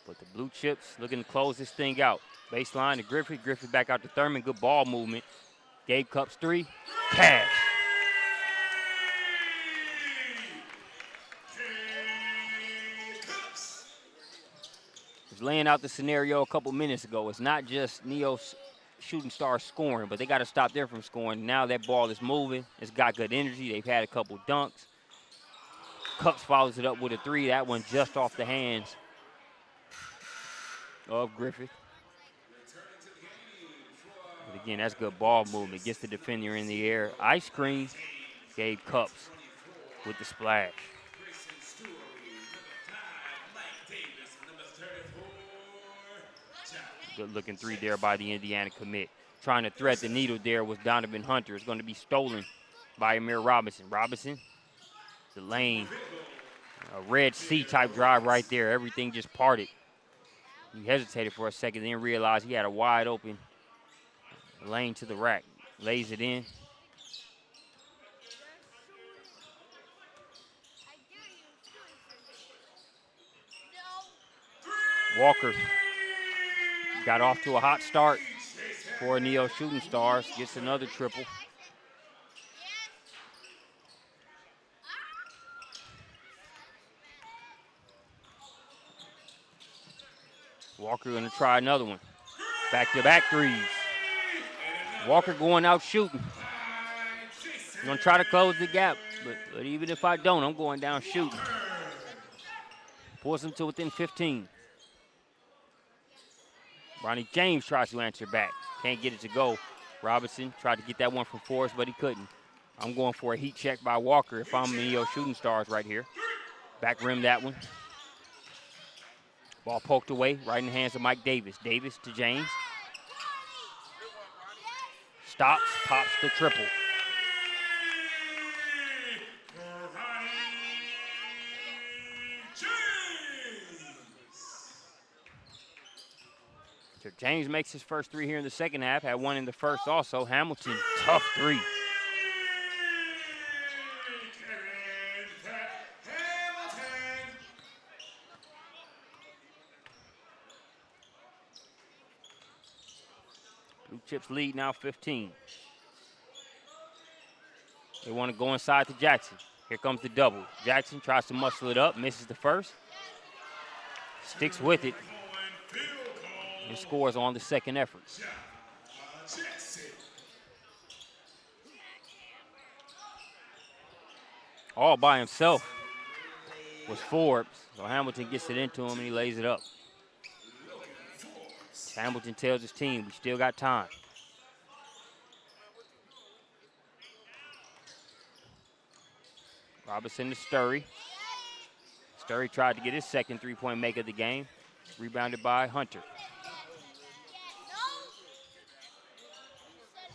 But the Blue Chips looking to close this thing out. Baseline to Griffith. Griffith back out to Thurman. Good ball movement. Gabe Cupps 3. Cash. Was laying out the scenario a couple minutes ago. It's not just Neo Shooting Stars scoring, but they got to stop them from scoring. Now that ball is moving. It's got good energy. They've had a couple dunks. Cupps follows it up with a 3. That one just off the hands of Griffith. But again, that's good ball movement. Gets the defender in the air. Ice cream. Gabe Cupps with the splash. Good looking 3 there by the Indiana commit. Trying to thread the needle there was Donovan Hunter. It's going to be stolen by Amir Robinson. Robinson, the lane, a Red Sea type drive right there. Everything just parted. He hesitated for a second, then realized he had a wide open lane to the rack. Lays it in. Walker got off to a hot start for Neo Shooting Stars. Gets another triple. Walker gonna try another one. Back-to-back threes. Walker going out shooting. I'm gonna try to close the gap, but even if I don't, I'm going down shooting. Pulls him to within 15. Ronnie James tries to answer back. Can't get it to go. Robinson tried to get that one from Forrest, but he couldn't. I'm going for a heat check by Walker if I'm Neo Shooting Stars right here. Back rim that one. Ball poked away, right in the hands of Mike Davis. Davis to James. Stops, pops the triple. So James makes his first 3 here in the second half. Had one in the first also. Hamilton, tough 3. Blue Chips lead now 15. They want to go inside to Jackson. Here comes the double. Jackson tries to muscle it up, misses the first. Sticks with it. And scores on the second effort. All by himself was Forbes. So Hamilton gets it into him and he lays it up. Hamilton tells his team, we still got time. Robinson to Sturry. Sturry tried to get his second 3-point make of the game. Rebounded by Hunter.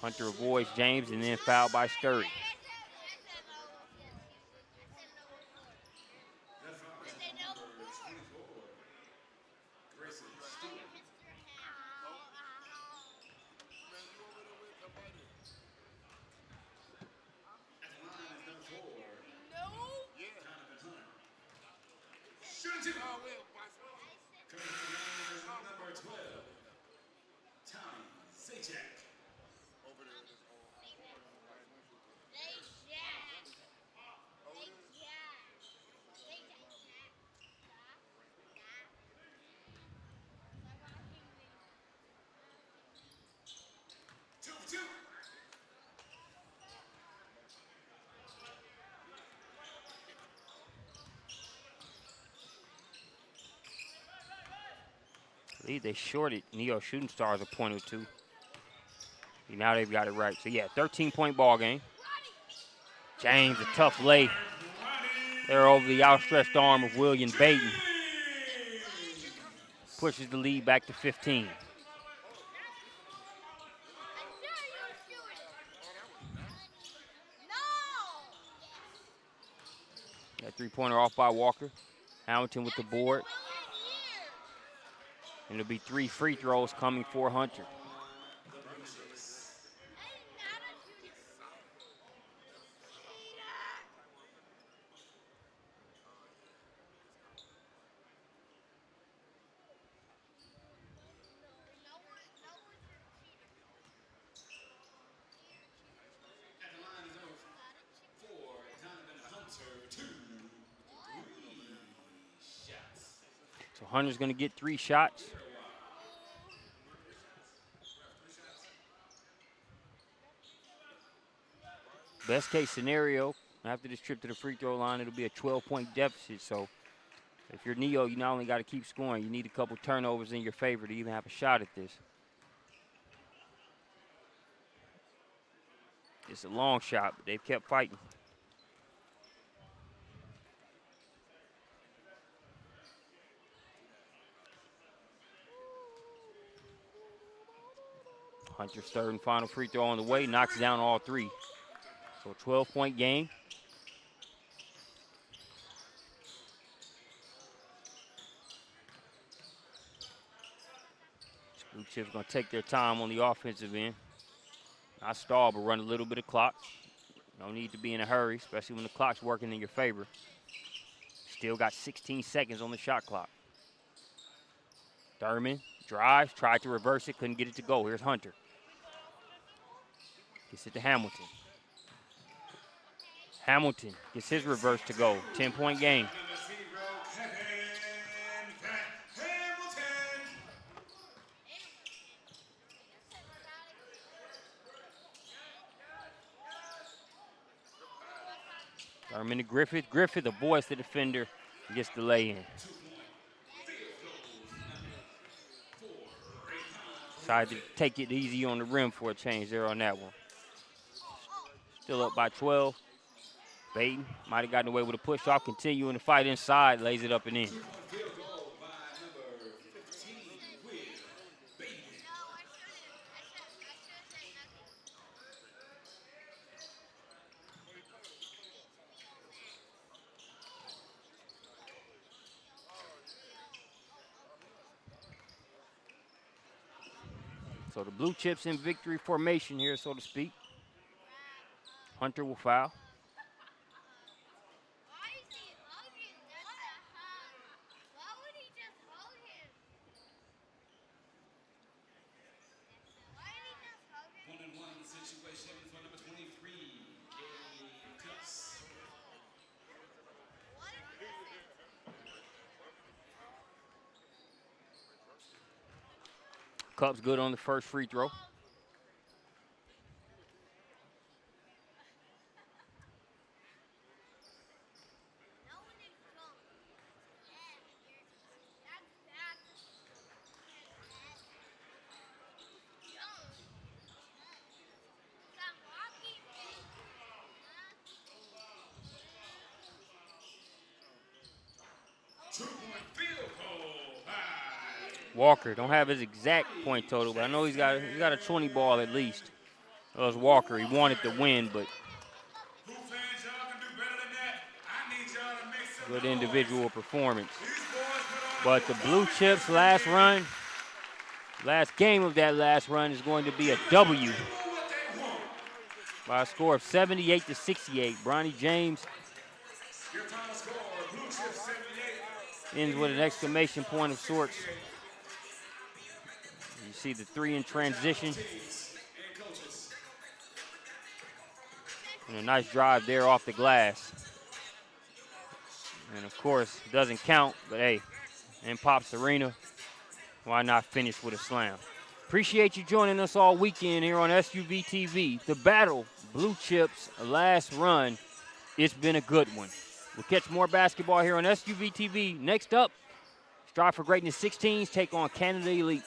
Hunter avoids James and then fouled by Sturry. Shooting coming to the line is number 12, Tommy Zajac. Two for two. They shorted Neo Shooting Stars a point or two. Now they've got it right. So, yeah, 13-point ball game. James, a tough lay. There over the outstretched arm of William Baden. Pushes the lead back to 15. That three-pointer off by Walker. Hamilton with the board. And it'll be 3 free throws coming for Hunter. At the line is number 4, Donovan Hunter, 2 shots. So Hunter's going to get 3 shots. Best case scenario, after this trip to the free throw line, it'll be a 12-point deficit. So if you're Neo, you not only got to keep scoring, you need a couple turnovers in your favor to even have a shot at this. It's a long shot, but they've kept fighting. Hunter's third and final free throw on the way, knocks down all 3. So a 12-point game. Blue Chips going to take their time on the offensive end. Not stall, but run a little bit of clock. No need to be in a hurry, especially when the clock's working in your favor. Still got 16 seconds on the shot clock. Thurman drives, tried to reverse it, couldn't get it to go. Here's Hunter. Gets it to Hamilton. Hamilton gets his reverse to go. 10-point game. Thurman to Griffith. Griffith avoids the defender, gets the lay in. Tried to take it easy on the rim for a change there on that one. Still up by 12. Baden might have gotten away with a push-off, continuing to fight inside, lays it up and in. So the Blue Chips in victory formation here, so to speak. Hunter will foul. Situation for number 23, Cups. Cups good on the first free throw. Walker don't have his exact point total, but I know he's got a 20 ball at least. That was Walker. He wanted to win, but good individual performance. But the Blue Chips last game of that last run is going to be a W by a score of 78-68. Bronny James ends with an exclamation point of sorts. You see the 3 in transition. And a nice drive there off the glass. And of course, it doesn't count, but hey, in Pops Arena, why not finish with a slam? Appreciate you joining us all weekend here on SUV TV. The battle, Blue Chips last run. It's been a good one. We'll catch more basketball here on SUV TV. Next up, Strive for Greatness 16s take on Canada Elite.